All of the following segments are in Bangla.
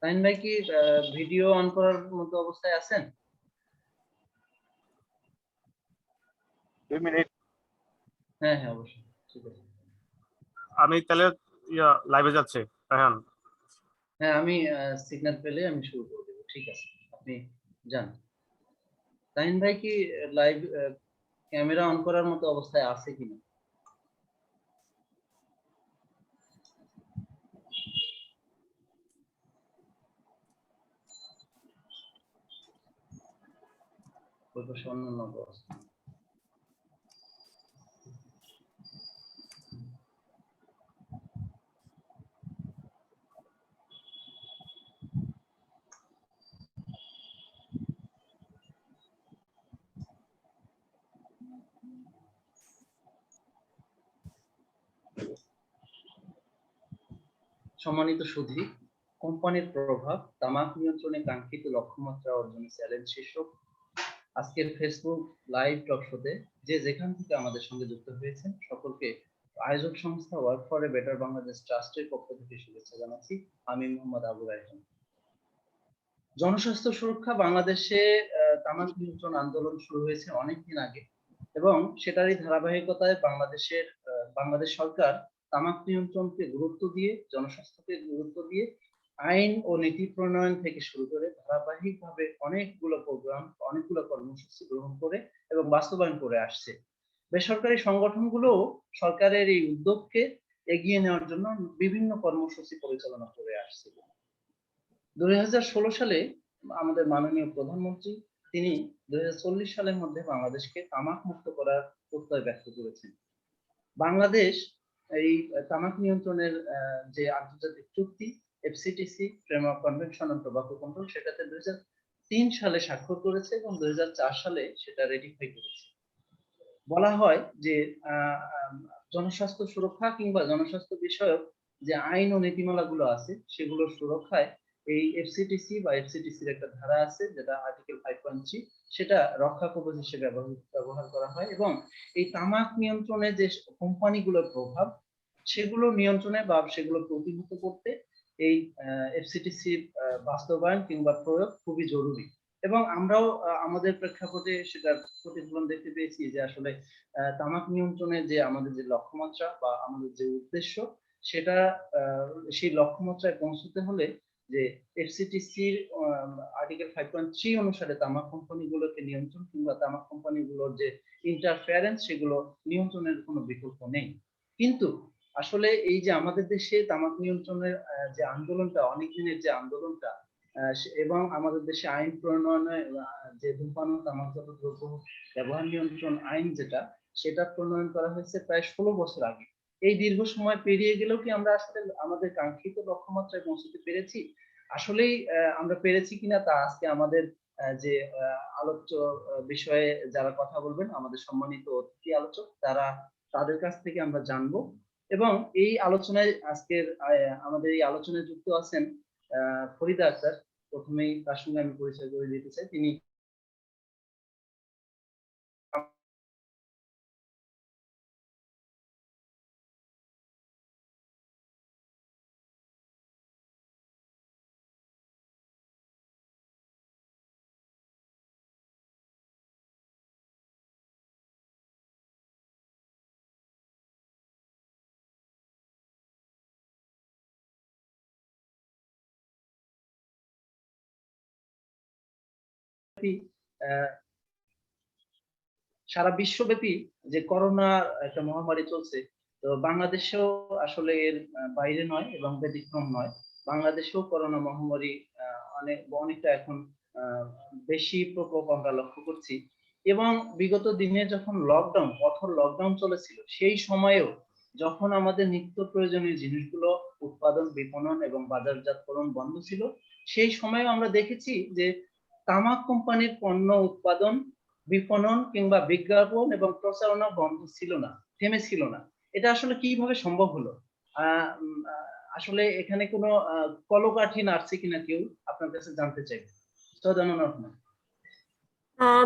তাহিন ভাই কি ভিডিও অন করার মতো অবস্থায় আছেন? 2 মিনিট। হ্যাঁ হ্যাঁ অবশ্যই, ঠিক আছে। আমি তাহলে লাইভে যাচ্ছি রায়হান। হ্যাঁ, আমি সিগন্যাল পেলে আমি শুরু করে দেবো। ঠিক আছে, আপনি যান। তাহিন ভাই কি লাইভ ক্যামেরা অন করার মতো অবস্থায় আছে কিনা? ওই পাশে অন্যান্য অবস্থা। সম্মানিত সুধী, কোম্পানির প্রভাব তামাক নিয়ন্ত্রণে কাঙ্ক্ষিত লক্ষ্যমাত্রা অর্জনে চ্যালেঞ্জ শীর্ষক আজকের ফেসবুক লাইভ টক শোতে যে যেখান থেকে আমাদের সঙ্গে যুক্ত হয়েছেন সকলকে আয়োজক সংস্থা work for a better Bangladesh ট্রাস্টের পক্ষ থেকে শুভেচ্ছা জানাচ্ছি। আমি মোহাম্মদ আবু রায়হান। জনস্বাস্থ্য সুরক্ষা বাংলাদেশে তামাক নিয়ন্ত্রণ আন্দোলন শুরু হয়েছে অনেকদিন আগে এবং সেটারই ধারাবাহিকতায় বাংলাদেশ সরকার তামাক নিয়ন্ত্রণকে গুরুত্ব দিয়ে, জনস্বাস্থ্যকে গুরুত্ব দিয়ে আইন ও নীতি প্রণয়ন থেকে শুরু করে ধারাবাহিকভাবে অনেকগুলো প্রোগ্রাম, অনেকগুলো কর্মসূচি গ্রহণ করে এবং বাস্তবায়ন করে আসছে। বেসরকারি সংগঠনগুলো সরকারের এই উদ্যোগকে এগিয়ে নেওয়ার জন্য বিভিন্ন কর্মসূচি পরিচালনা করে আসছে। 2016 সালে আমাদের মাননীয় প্রধানমন্ত্রী তিনি 2040 সালের মধ্যে বাংলাদেশকে তামাক মুক্ত করার প্রত্যয় ব্যক্ত করেছেন। বাংলাদেশ এই তামাক নিয়ন্ত্রণের যে আন্তর্জাতিক চুক্তি এফসিটিসি framework convention on tobacco control সেটাতে 2003 সালে স্বাক্ষর করেছে এবং 2004 সালে সেটা রেটিফাই করেছে। বলা হয় যে জনস্বাস্থ্য সুরক্ষা কিংবা জনস্বাস্থ্য বিষয়ক যে আইন ও নীতিমালাগুলো আছে সেগুলোর সুরক্ষায় এই এফসিটিসি বা এফসিটিসির একটা ধারা আছে যেটা আর্টিকেল 5.3, সেটা রক্ষা কবচ হিসেবে ব্যবহার করা হয় এবং এই তামাক নিয়ন্ত্রণে যে কোম্পানিগুলোর প্রভাব সেগুলো নিয়ন্ত্রণে বা সেগুলো প্রতিহত করতে এই এফসিটিসির বাস্তবায়ন কিংবা প্রয়োগ খুবই জরুরি। এবং আমরাও আমাদের প্রেক্ষাপটে সেটার প্রতিফলন দেখতে পেয়েছি যে আসলে তামাক নিয়ন্ত্রণের যে আমাদের যে লক্ষ্যমাত্রা বা আমাদের যে উদ্দেশ্য সেটা সেই লক্ষ্যমাত্রায় পৌঁছতে হলে যে এফসিটিসির আর্টিকেল 5.3 অনুসারে তামাক কোম্পানিগুলোকে নিয়ন্ত্রণ কিংবা তামাক কোম্পানিগুলোর যে ইন্টারফেয়ারেন্স সেগুলো নিয়ন্ত্রণের কোনো বিকল্প নেই। কিন্তু আসলে এই যে আমাদের দেশে তামাক নিয়ন্ত্রণের যে আন্দোলনটা, অনেকদিনের যে আন্দোলনটা এবং আমাদের দেশে আইন প্রণয়নে যে ধূমপান ও তামাকজাত দ্রব্য ব্যবহার নিয়ন্ত্রণ আইন যেটা, সেটা প্রণয়ন করা হয়েছে প্রায় 16 বছর আগে। এই দীর্ঘ সময় পেরিয়ে গেলেও কি আমরা আসলে আমাদের কাঙ্ক্ষিত লক্ষ্যমাত্রায় পৌঁছতে পেরেছি? আসলেই আমরা পেরেছি কিনা তা আজকে আমাদের যে আলোচ্য বিষয়ে যারা কথা বলবেন, আমাদের সম্মানিত অতিথি আলোচক, তাদের কাছ থেকে আমরা জানবো। এবং এই আলোচনায় আজকের আমাদের এই আলোচনায় যুক্ত আছেন ফরিদা আক্তার। প্রথমেই তার সঙ্গে আমি পরিচয় করে দিতে চাই। তিনি সারা বিশ্বব্যাপী যে করোনা একটা মহামারী চলছে, তো বাংলাদেশেও আসলে এর বাইরে নয় এবং ব্যতিক্রম নয়। বাংলাদেশেও করোনা মহামারী অনেকটা এখন বেশি প্রকোপ আমরা লক্ষ্য করছি। এবং বিগত দিনে যখন কঠোর লকডাউন চলেছিল, সেই সময়েও যখন আমাদের নিত্য প্রয়োজনীয় জিনিসগুলো উৎপাদন, বিপণন এবং বাজারজাতকরণ বন্ধ ছিল, সেই সময়েও আমরা দেখেছি যে তামাক কোম্পানির পণ্য উৎপাদন, বিপণন কিংবা বিজ্ঞাপন এবং প্রচারণা বন্ধ ছিল না, থেমেছিল না। এটা আসলে কিভাবে সম্ভব হলো? আসলে এখানে কোনো কলকাঠি নাড়ছে কিনা কেউ, আপনার কাছে জানতে চাই।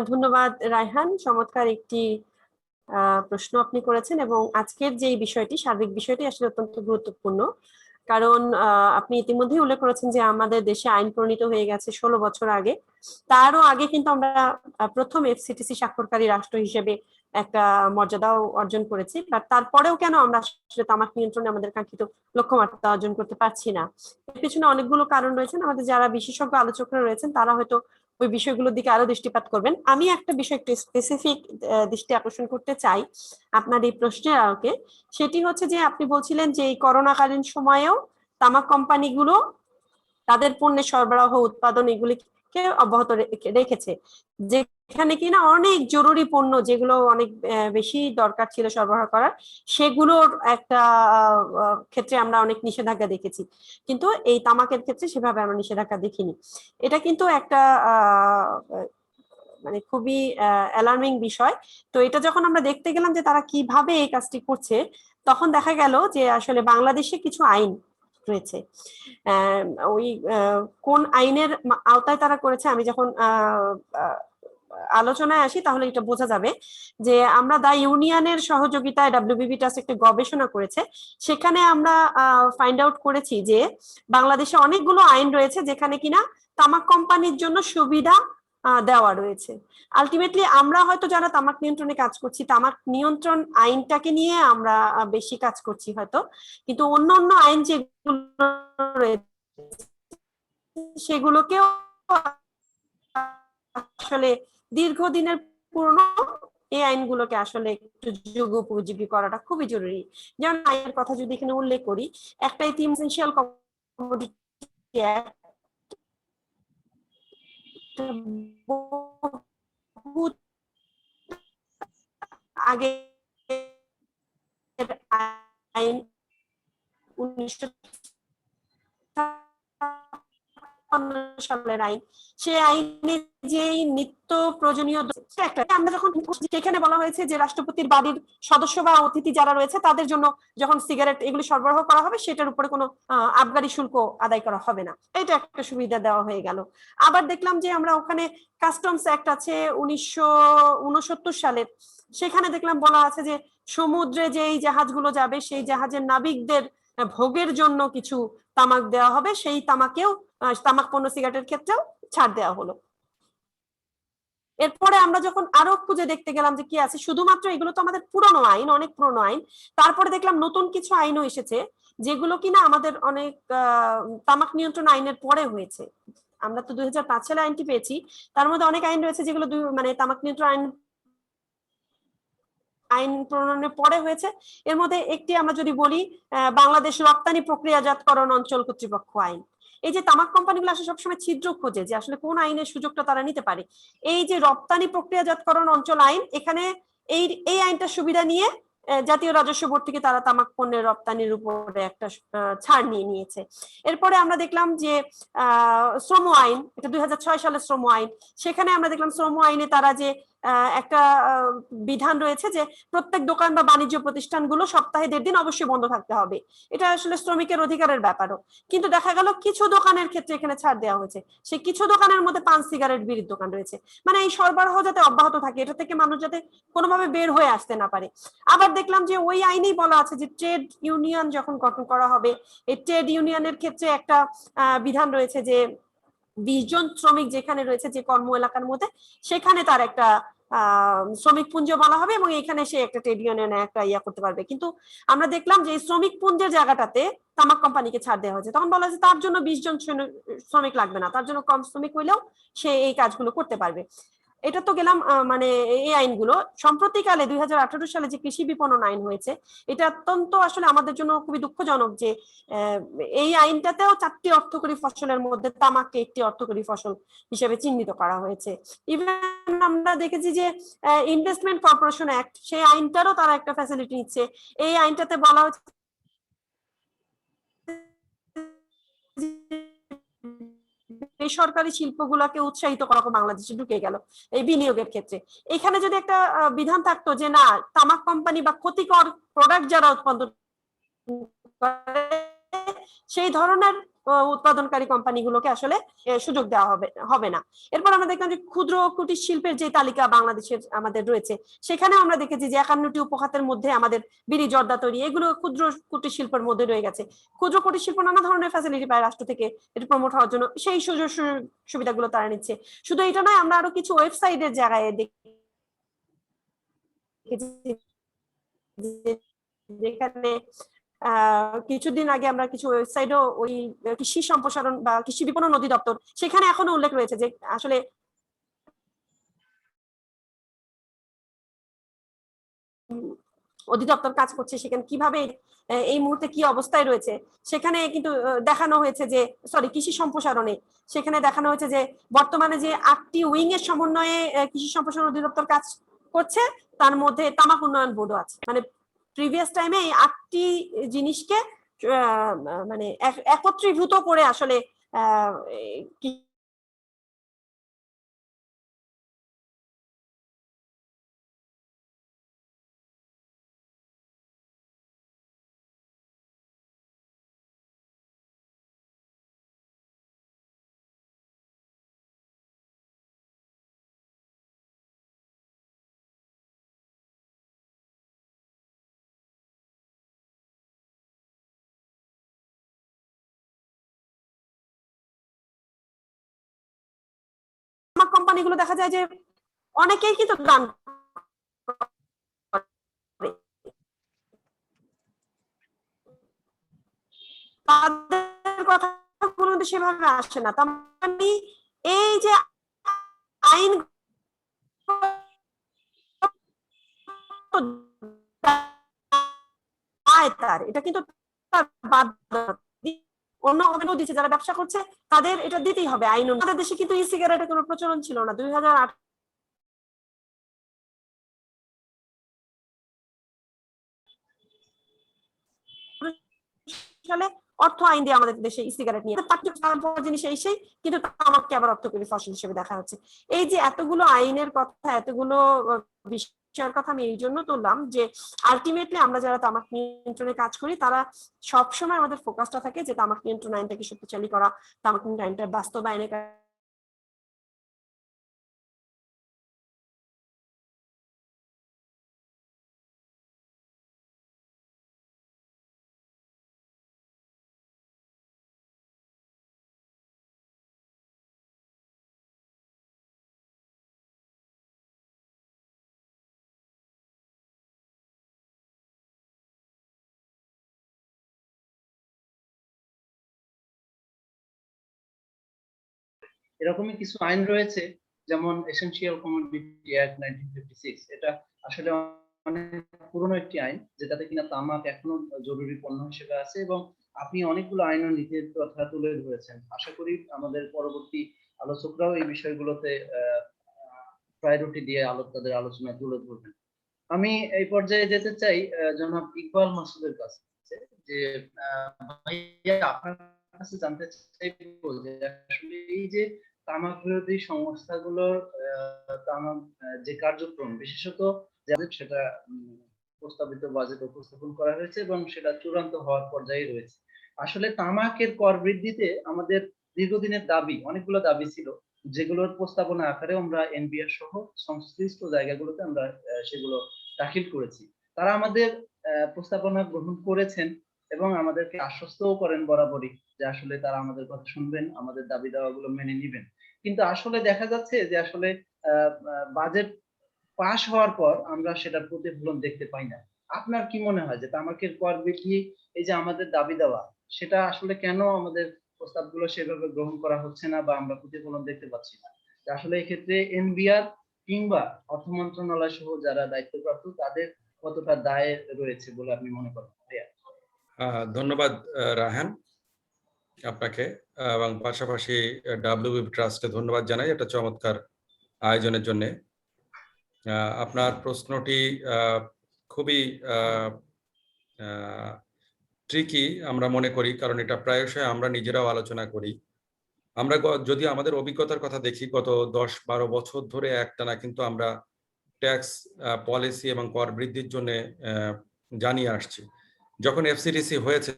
ধন্যবাদ রায়হান, চমৎকার একটি প্রশ্ন আপনি করেছেন এবং আজকের যে বিষয়টি, সার্বিক বিষয়টি আসলে অত্যন্ত গুরুত্বপূর্ণ। কারণ আপনি ইতিমধ্যেই উল্লেখ করেছেন যে আমাদের দেশে আইন প্রণীত হয়ে গেছে 16 বছর আগে। তারও আগে কিন্তু আমরা প্রথম এফসিটিসি স্বাক্ষরকারী রাষ্ট্র হিসেবে একটা মর্যাদাও অর্জন করেছি, বাট তারপরেও কেন আমরা আসলে তামাক নিয়ন্ত্রণে আমাদের কাঙ্ক্ষিত লক্ষ্যমাত্রা অর্জন করতে পারছি না? এর পেছনে অনেকগুলো কারণ রয়েছে। আমাদের যারা বিশেষজ্ঞ আলোচকরা রয়েছেন তারা হয়তো ওই বিষয়গুলোর দিকে আরো দৃষ্টিপাত করবেন। আমি একটা বিষয় একটু স্পেসিফিক দৃষ্টি আকর্ষণ করতে চাই আপনার এই প্রশ্নের আলোকে। সেটি হচ্ছে যে আপনি বলছিলেন যে এই করোনাকালীন সময়েও তামাক কোম্পানিগুলো তাদের পণ্যের সরবরাহ, উৎপাদন এগুলিকে অব্যাহত রেখেছে, যেখানে কিনা অনেক জরুরি পণ্য যেগুলো অনেক বেশি দরকার ছিল সরবরাহ করার, সেগুলোর একটা ক্ষেত্রে আমরা অনেক নিষেধাজ্ঞা দেখেছি, কিন্তু এই তামাকের ক্ষেত্রে সেভাবে আমরা নিষেধাজ্ঞা দেখিনি। এটা কিন্তু একটা মানে খুবই অ্যালার্মিং বিষয়। তো এটা যখন আমরা দেখতে গেলাম যে তারা কিভাবে এই কাজটি করছে, তখন দেখা গেল যে আসলে বাংলাদেশে কিছু আইন রয়েছে। ওই কোন আইনের আওতায় তারা করেছে আমি যখন আলোচনায় আসি তাহলে এটা বোঝা যাবে যে আমরা দা ইউনিয়নের সহযোগিতায় ডাব্লিউবিবি ট্রাস্ট একটা গবেষণা করেছে। সেখানে আমরা ফাইন্ড আউট করেছি যে বাংলাদেশে অনেকগুলো আইন রয়েছে যেখানে কিনা তামাক কোম্পানির জন্য সুবিধা দেওয়া রয়েছে। আলটিমেটলি আমরা হয়তো যারা তামাক নিয়ন্ত্রণে কাজ করছি, তামাক নিয়ন্ত্রণ আইনটাকে নিয়ে আমরা বেশি কাজ করছি হয়তো, কিন্তু অন্য অন্য আইন যেগুলো রয়েছে সেগুলোকেও আসলে দীর্ঘদিনের পুরনো এই আইনগুলোকে আসলে একটু যুগোপযোগী করাটা খুবই জরুরি। যেমন আইনের কথা যদি এখানে উল্লেখ করি, একটা এসেনশিয়াল কমোডিটি অ্যাক্ট আগে আইন 1956 সালের আইন, সে আইনে যে নিত্য প্রয়োজনীয় আমরা যখন সেখানে বলা হয়েছে যে রাষ্ট্রপতির বাড়ির সদস্য বা অতিথি যারা রয়েছে তাদের জন্য যখন সিগারেট এগুলি সরবরাহ করা হবে সেটার উপরে কোনো আবগারি শুল্ক আদায় করা হবে না, এটা একটা সুবিধা দেওয়া হয়ে গেল। আবার দেখলাম যে আমরা ওখানে কাস্টমস অ্যাক্ট আছে 1969 সালের, সেখানে দেখলাম বলা আছে যে সমুদ্রে যে এই জাহাজগুলো যাবে সেই জাহাজের নাবিকদের ভোগের জন্য কিছু তামাক দেওয়া হবে, সেই তামাকেও তামাক পণ্য সিগারেটের ক্ষেত্রেও ছাড় দেওয়া হলো। এরপরে আমরা যখন আরো খুঁজে দেখতে গেলাম যে কি আছে, শুধুমাত্র এগুলো তো আমাদের পুরনো আইন, অনেক পুরনো আইন, তারপরে দেখলাম নতুন কিছু আইনও এসেছে যেগুলো কিনা আমাদের অনেক তামাক নিয়ন্ত্রণ আইনের পরে হয়েছে। আমরা তো 2005 সালে আইনটি পেয়েছি, তার মধ্যে অনেক আইন রয়েছে যেগুলো মানে তামাক নিয়ন্ত্রণ আইন প্রণয়নের পরে হয়েছে। এর মধ্যে একটি আমরা যদি বলি বাংলাদেশ রপ্তানি প্রক্রিয়াজাতকরণ অঞ্চল কর্তৃপক্ষ আইন। এই যে তামাক কোম্পানিগুলো আসলে সবসময় ছিদ্র খোঁজে যে আসলে কোন আইনের সুযোগটা তারা নিতে পারে, এই যে রপ্তানি প্রক্রিয়াজাতকরণ অঞ্চল আইন, এখানে এই আইনটার সুবিধা নিয়ে জাতীয় রাজস্ব বোর্ড থেকে তারা তামাক পণ্যের রপ্তানির উপরে একটা ছাড় নিয়ে নিয়েছে। এরপরে আমরা দেখলাম যে শ্রম আইন, এটা 2006 সালের শ্রম আইন, সেখানে আমরা দেখলাম শ্রম আইনে তারা যে একটা বিধান রয়েছে যে প্রত্যেক দোকান বা বাণিজ্য প্রতিষ্ঠানগুলো সপ্তাহে 1.5 দিন অবশ্যই বন্ধ থাকতে হবে, এটা আসলে শ্রমিকের অধিকারের ব্যাপারও। কিন্তু দেখা গেল কিছু দোকানের ক্ষেত্রে এখানে ছাড় দেওয়া হয়েছে, সেই কিছু দোকানের মধ্যে পান সিগারেট বিড়ির দোকান রয়েছে, মানে এই সরবরাহ যাতে অব্যাহত থাকে, এটা থেকে মানুষ যাতে কোনোভাবে বের হয়ে আসতে না পারে। আবার দেখলাম যে ওই আইনেই বলা আছে যে ট্রেড ইউনিয়ন যখন গঠন করা হবে, এই ট্রেড ইউনিয়নের ক্ষেত্রে একটা বিধান রয়েছে যে 20 জন শ্রমিক যেখানে রয়েছে যে কর্ম এলাকার মধ্যে, সেখানে তার একটা শ্রমিক পুঞ্জ বলা হবে এবং এখানে সে একটা ট্রেড ইউনিয়নে একটা ইয়া করতে পারবে। কিন্তু আমরা দেখলাম যে শ্রমিক পুঞ্জের জায়গাটাতে তামাক কোম্পানিকে ছাড় দেওয়া হয়েছে, তখন বলা হয়েছে তার জন্য 20 জন শ্রমিক লাগবে না, তার জন্য কম শ্রমিক হইলেও সে এই কাজগুলো করতে পারবে। এটা তো গেলাম মানে এই আইনগুলো। সম্প্রতিকালে 2018 সালে যে কৃষি বিপণন আইন হয়েছে, এটা অত্যন্ত আসলে আমাদের জন্য খুবই দুঃখজনক যে এই আইনটাতেও 4টি অর্থকরী ফসলের মধ্যে তামাককে একটি অর্থকরী ফসল হিসেবে চিহ্নিত করা হয়েছে। ইভেন আমরা দেখেছি যে ইনভেস্টমেন্ট কর্পোরেশন অ্যাক্ট, সেই আইনটারও তারা একটা ফ্যাসিলিটি নিচ্ছে। এই আইনটাতে বলা হচ্ছে বেসরকারি শিল্পগুলোকে উৎসাহিত করা বাংলাদেশে ঢুকে গেল এই বিনিয়োগের ক্ষেত্রে। এখানে যদি একটা বিধান থাকতো যে না, তামাক কোম্পানি বা ক্ষতিকর প্রোডাক্ট যারা উৎপাদন করে সেই ধরনের উৎপাদনকারী কোম্পানিগুলোকে আসলে সুযোগ দেওয়া হবে না। এরপর আমরা দেখলাম যে ক্ষুদ্র কুটির শিল্পের যে তালিকা বাংলাদেশের আমাদের রয়েছে, সেখানেও আমরা দেখেছি যে 51টি উপখাতের মধ্যে আমাদের বিড়ি, জর্দা তৈরি, এগুলো ক্ষুদ্র কুটির শিল্পের মধ্যে রয়ে গেছে। ক্ষুদ্র কুটির শিল্প নানা ধরনের ফ্যাসিলিটি পায় রাষ্ট্র থেকে এটি প্রমোট হওয়ার জন্য, সেই সুযোগ সুবিধাগুলো তারা নিচ্ছে। শুধু এটা নয়, আমরা আরো কিছু ওয়েবসাইটের জায়গায় যেখানে কিছুদিন আগে আমরা কিছু ওয়েবসাইটও ওই কৃষি সম্প্রসারণ বা কৃষি বিপণন অধিদপ্তর, সেখানে এখনো উল্লেখ রয়েছে যে আসলে অধিদপ্তর কাজ করছে, সেখানে কিভাবে এই মুহূর্তে কি অবস্থায় রয়েছে সেখানে কিন্তু দেখানো হয়েছে যে কৃষি সম্প্রসারণে সেখানে দেখানো হয়েছে যে বর্তমানে যে 8টি উইং এর সমন্বয়ে কৃষি সম্প্রসারণ অধিদপ্তর কাজ করছে, তার মধ্যে তামাক উন্নয়ন বোর্ডও আছে। মানে প্রিভিয়াস টাইমে এই 8টি জিনিসকে মানে একত্রীভূত করে আসলে কোম্পানিগুলো দেখা যায় যে অনেকেই কিন্তু দান তাদের কথাগুলো সেভাবে আসে না। তার মানে এই যে আইন তার এটা কিন্তু অন্য অভিনয় দিচ্ছে, যারা ব্যবসা করছে তাদের এটা দিতেই হবে আইন। আমাদের দেশে কিন্তু ই সিগারেটের কোনো প্রচলন ছিল না। 2008 সালে অর্থ আইন দিয়ে আমাদের দেশে ই সিগারেট নিয়ে জিনিস এসেই কিন্তু তামাককে আবার অর্থকরী ফসল হিসেবে দেখা হচ্ছে। এই যে এতগুলো আইনের কথা, এতগুলো বিষয়ের কথা আমি এই জন্য তুললাম যে আলটিমেটলি আমরা যারা তামাক নিয়ন্ত্রণে কাজ করি তারা সবসময় আমাদের ফোকাসটা থাকে যে তামাক নিয়ন্ত্রণ আইনটাকে শক্তিশালী করা, তামাক নিয়ন্ত্রণ আইনটা বাস্তবায়নে এরকমই কিছু আইন রয়েছে, যেমন এসেনশিয়াল কমোডিটি অ্যাক্ট 1956। এটা আসলে অনেক পুরনো একটি আইন, যেটাতে কিনা তামাক এখনো জরুরি পণ্য হিসেবে আছে, এবং আপনি অনেকগুলো আইন ও নীতির কথা তুলে ধরেছেন। আশা করি আমাদের পরবর্তী আলোচকরাও এই বিষয়গুলোতে প্রায়োরিটি দিয়ে তাদের আলোচনা তুলে ধরবেন। আমি এই পর্যায়ে যেতে চাই জনাব ইকবাল মাসুদের কাছে, যে ভাইয়া আপনার কাছে জানতে চাইবো যে আসলে এই যে তামাক বিরোধী সংস্থাগুলোর তামাক যে কার্যক্রম, বিশেষত সেটা প্রস্তাবিত বাজেট উপস্থাপন করা হয়েছে এবং সেটা চূড়ান্ত হওয়ার পর্যায়ে রয়েছে। আসলে তামাকের কর বৃদ্ধিতে আমাদের দীর্ঘদিনের দাবি, অনেকগুলো দাবি ছিল, যেগুলোর প্রস্তাবনা আকারে আমরা এনবিআর সহ সংশ্লিষ্ট জায়গাগুলোতে আমরা সেগুলো দাখিল করেছি। তারা আমাদের প্রস্তাবনা গ্রহণ করেছেন এবং আমাদেরকে আশ্বস্তও করেন বরাবরই যে আসলে তারা আমাদের কথা শুনবেন, আমাদের দাবি দাওয়াগুলো মেনে নিবেন। কিন্তু আসলে দেখা যাচ্ছে যে আসলে বাজেট পাস হওয়ার পর আমরা সেটার প্রতিফলন দেখতে পাই না। আপনার কি মনে হয় যে তামাকের কর বৃদ্ধি, এই যে আমাদের দাবি দেওয়া, সেটা আসলে কেন আমাদের প্রস্তাবগুলো সেভাবে গ্রহণ করা হচ্ছে না বা আমরা প্রতিফলন দেখতে পাচ্ছি না? আসলে এক্ষেত্রে এনবিআর কিংবা অর্থ মন্ত্রণালয় সহ যারা দায়িত্বপ্রাপ্ত তাদের কতটা দায় রয়েছে বলে আপনি মনে করেন? ধন্যবাদ রাহান আপনাকে, এবং পাশাপাশি ডাব্লিউবি ট্রাস্টে ধন্যবাদ জানাই এটা চমৎকার আয়োজনের জন্য। আপনার প্রশ্নটি খুবই ট্রিকি আমরা মনে করি, কারণ এটা প্রায়শই আমরা নিজেরাও আলোচনা করি। আমরা যদি আমাদের অভিজ্ঞতার কথা দেখি, গত 10-12 বছর ধরে একটানা কিন্তু আমরা ট্যাক্স পলিসি এবং কর বৃদ্ধির জন্য জানিয়ে আসছি। যখন এফসিডিসি হয়েছে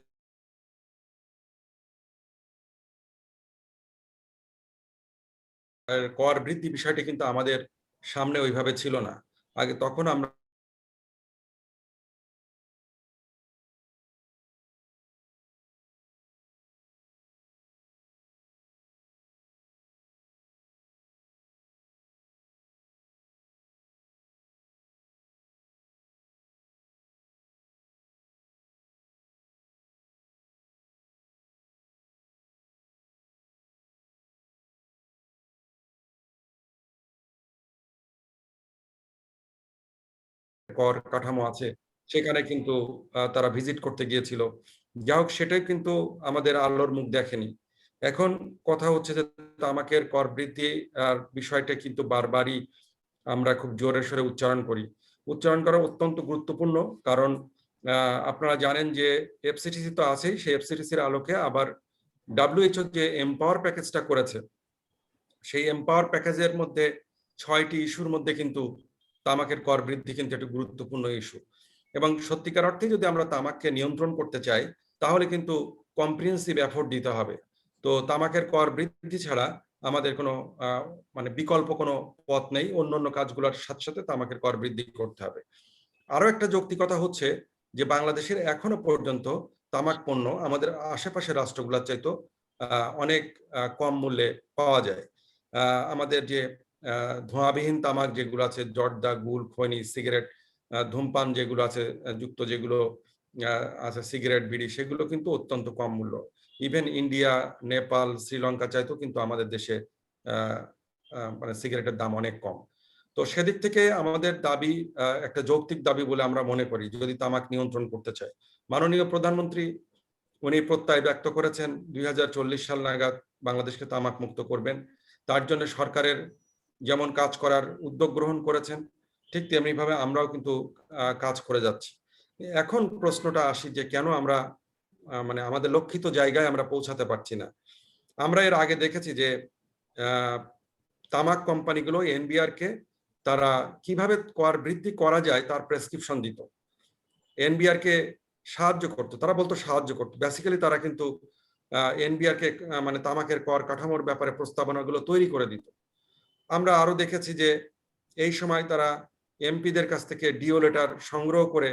কর বৃদ্ধি বিষয়টি কিন্তু আমাদের সামনে ওইভাবে ছিল না। আগে তখন আমরা কর কাঠামো আছে সেখানে কিন্তু তারা ভিজিট করতে গিয়েছিল। যা হোক, সেটাই কিন্তু আমাদের আলোর মুখ দেখেনি। এখন কথা হচ্ছে যে তামাকের কর বৃদ্ধি বিষয়টা কিন্তু বারবারই আমরা খুব জোরে সোরে উচ্চারণ করি। উচ্চারণ করা অত্যন্ত গুরুত্বপূর্ণ, কারণ আপনারা জানেন যে এফসিটিসি তো আছেই, সেই এফসিটিসির আলোকে আবার WHO যে এম্পাওয়ার প্যাকেজটা করেছে, সেই এম্পাওয়ার প্যাকেজের মধ্যে 6টি ইস্যুর মধ্যে কিন্তু তামাকের কর বৃদ্ধি কিন্তু একটা গুরুত্বপূর্ণ ইস্যু। এবং সত্যিকার অর্থে যদি আমরা তামাককে নিয়ন্ত্রণ করতে চাই, তাহলে কিন্তু কম্প্রিহেন্সিভ এফোর্ট দিতে হবে। তো তামাকের কর বৃদ্ধি ছাড়া আমাদের কোনো মানে বিকল্প কোনো পথ নেই। অন্যান্য কাজগুলোর সাথে সাথে তামাকের কর বৃদ্ধি করতে হবে। আরো একটা যৌক্তিকতা হচ্ছে যে বাংলাদেশের এখনো পর্যন্ত তামাক পণ্য আমাদের আশেপাশের রাষ্ট্রগুলোর চাইতে অনেক কম মূল্যে পাওয়া যায়। আমাদের যে ধোঁয়াবিহীন তামাক যেগুলো আছে, জর্দা, গুল, খৈনি, সিগারেট, ধূমপান যেগুলো আছে যুক্ত, যেগুলো আছে সিগারেট, বিড়ি, সেগুলো কিন্তু অত্যন্ত কম মূল্য। ইভেন ইন্ডিয়া, নেপাল, শ্রীলঙ্কা চাইতেও কিন্তু আমাদের দেশে মানে সিগারেটের দাম অনেক কম। তো সেদিক থেকে আমাদের দাবি একটা যৌক্তিক দাবি বলে আমরা মনে করি, যদি তামাক নিয়ন্ত্রণ করতে চাই। মাননীয় প্রধানমন্ত্রী উনি প্রত্যয় ব্যক্ত করেছেন 2040 সাল নাগাদ বাংলাদেশকে তামাক মুক্ত করবেন। তার জন্য সরকারের যেমন কাজ করার উদ্যোগ গ্রহণ করেছেন, ঠিক তেমনি ভাবে আমরাও কিন্তু কাজ করে যাচ্ছি। এখন প্রশ্নটা আসি যে কেন আমরা মানে আমাদের লক্ষিত জায়গায় আমরা পৌঁছাতে পারছি না। আমরা এর আগে দেখেছি যে তামাক কোম্পানিগুলো এনবিআর কে তারা কিভাবে কর বৃদ্ধি করা যায় তার প্রেসক্রিপশন দিত, এনবিআর কে সাহায্য করতো, তারা বলতো সাহায্য করতো। বেসিক্যালি তারা কিন্তু এনবিআর কে মানে তামাকের কর কাঠামোর ব্যাপারে প্রস্তাবনাগুলো তৈরি করে দিত। আমরা আরো দেখেছি যে এই সময় তারা এমপিদের কাছ থেকে ডিও লেটার সংগ্রহ করে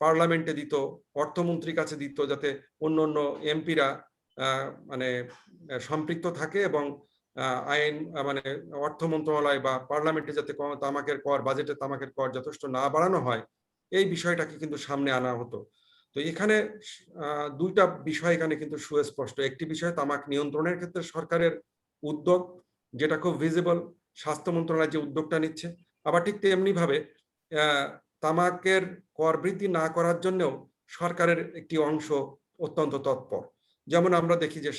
পার্লামেন্টে দিত, অর্থমন্ত্রীর কাছে দিত, যাতে অন্য অন্য এমপিরা মানে সম্পৃক্ত থাকে এবং আইন মানে অর্থ মন্ত্রণালয় বা পার্লামেন্টে যাতে তামাকের কর, বাজেটে তামাকের কর যথেষ্ট না বাড়ানো হয়, এই বিষয়টাকে কিন্তু সামনে আনা হতো। তো এখানে দুইটা বিষয় এখানে কিন্তু সুস্পষ্ট। একটি বিষয় তামাক নিয়ন্ত্রণের ক্ষেত্রে সরকারের উদ্যোগ, যেটা খুব ভিজিবল, স্বাস্থ্য মন্ত্রণালয় যে উদ্যোগটা নিচ্ছে। আবার ঠিক তেমনি ভাবে তামাকের কর বৃদ্ধি না করার জন্যও সরকারের একটি অংশ অত্যন্ত তৎপর। যেমন আমরা দেখি যে